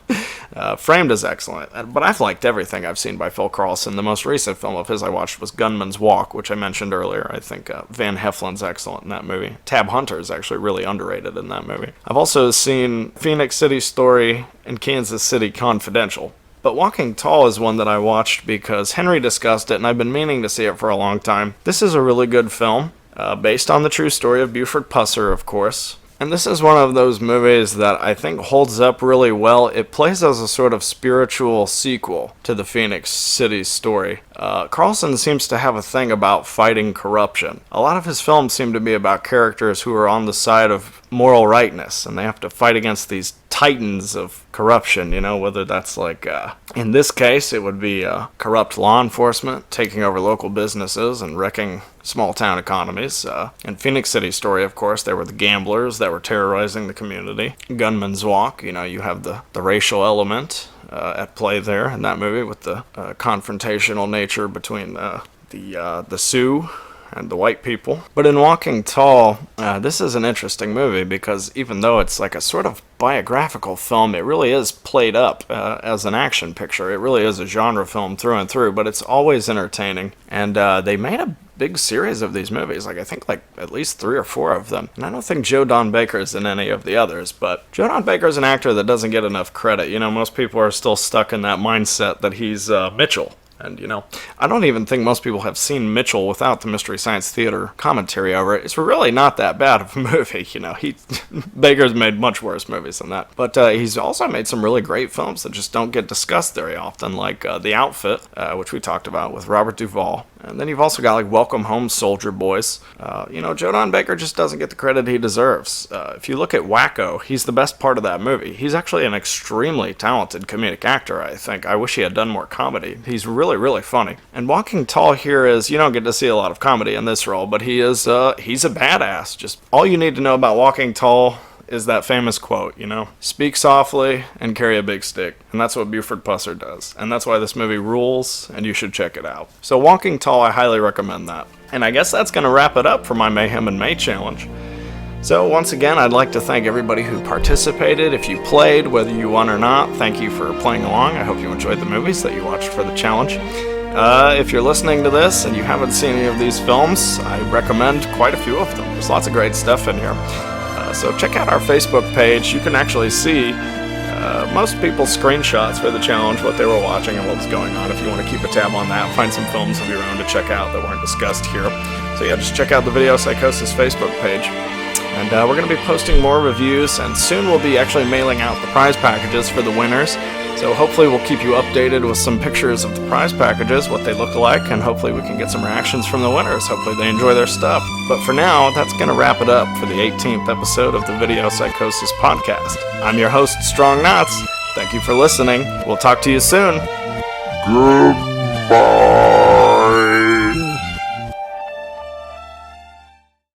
Framed is excellent, but I've liked everything I've seen by Phil Carlson. The most recent film of his I watched was Gunman's Walk, which I mentioned earlier. I think Van Heflin's excellent in that movie. Tab Hunter is actually really underrated in that movie. I've also seen Phoenix City Story and Kansas City Confidential. But Walking Tall is one that I watched because Henry discussed it, and I've been meaning to see it for a long time. This is a really good film, based on the true story of Buford Pusser, of course. And this is one of those movies that I think holds up really well. It plays as a sort of spiritual sequel to the Phoenix City story. Carlson seems to have a thing about fighting corruption. A lot of his films seem to be about characters who are on the side of moral rightness, and they have to fight against these titans of corruption, whether that's like, in this case, it would be corrupt law enforcement taking over local businesses and wrecking small town economies. In Phoenix City Story, of course, there were the gamblers that were terrorizing the community. Gunman's Walk, you have the racial element at play there in that movie with the confrontational nature between the Sioux and the white people. But in Walking Tall, this is an interesting movie because even though it's like a sort of biographical film, it really is played up as an action picture. It really is a genre film through and through, but it's always entertaining. And they made a big series of these movies, I think at least 3 or 4 of them. And I don't think Joe Don Baker's in any of the others, but Joe Don Baker's an actor that doesn't get enough credit. Most people are still stuck in that mindset that he's Mitchell. And, I don't even think most people have seen Mitchell without the Mystery Science Theater commentary over it. It's really not that bad of a movie, Baker's made much worse movies than that. But he's also made some really great films that just don't get discussed very often, like The Outfit, which we talked about with Robert Duvall. And then you've also got, like, Welcome Home, Soldier Boys. Joe Don Baker just doesn't get the credit he deserves. If you look at Wacko, he's the best part of that movie. He's actually an extremely talented comedic actor, I think. I wish he had done more comedy. He's really, really funny. And Walking Tall here is, you don't get to see a lot of comedy in this role, but he's a badass. Just all you need to know about Walking Tall is that famous quote, speak softly and carry a big stick. And that's what Buford Pusser does. And that's why this movie rules, and you should check it out. So Walking Tall, I highly recommend that. And I guess that's going to wrap it up for my Mayhem in May challenge. So once again, I'd like to thank everybody who participated. If you played, whether you won or not, thank you for playing along. I hope you enjoyed the movies that you watched for the challenge. If you're listening to this and you haven't seen any of these films, I recommend quite a few of them. There's lots of great stuff in here. So check out our Facebook page. You can actually see most people's screenshots for the challenge, what they were watching and what was going on. If you want to keep a tab on that, find some films of your own to check out that weren't discussed here. So yeah, just check out the Video Psychosis Facebook page. And we're going to be posting more reviews, and soon we'll be actually mailing out the prize packages for the winners. So hopefully we'll keep you updated with some pictures of the prize packages, what they look like, and hopefully we can get some reactions from the winners. Hopefully they enjoy their stuff. But for now, that's going to wrap it up for the 18th episode of the Video Psychosis podcast. I'm your host, Strong Knotz. Thank you for listening. We'll talk to you soon. Goodbye.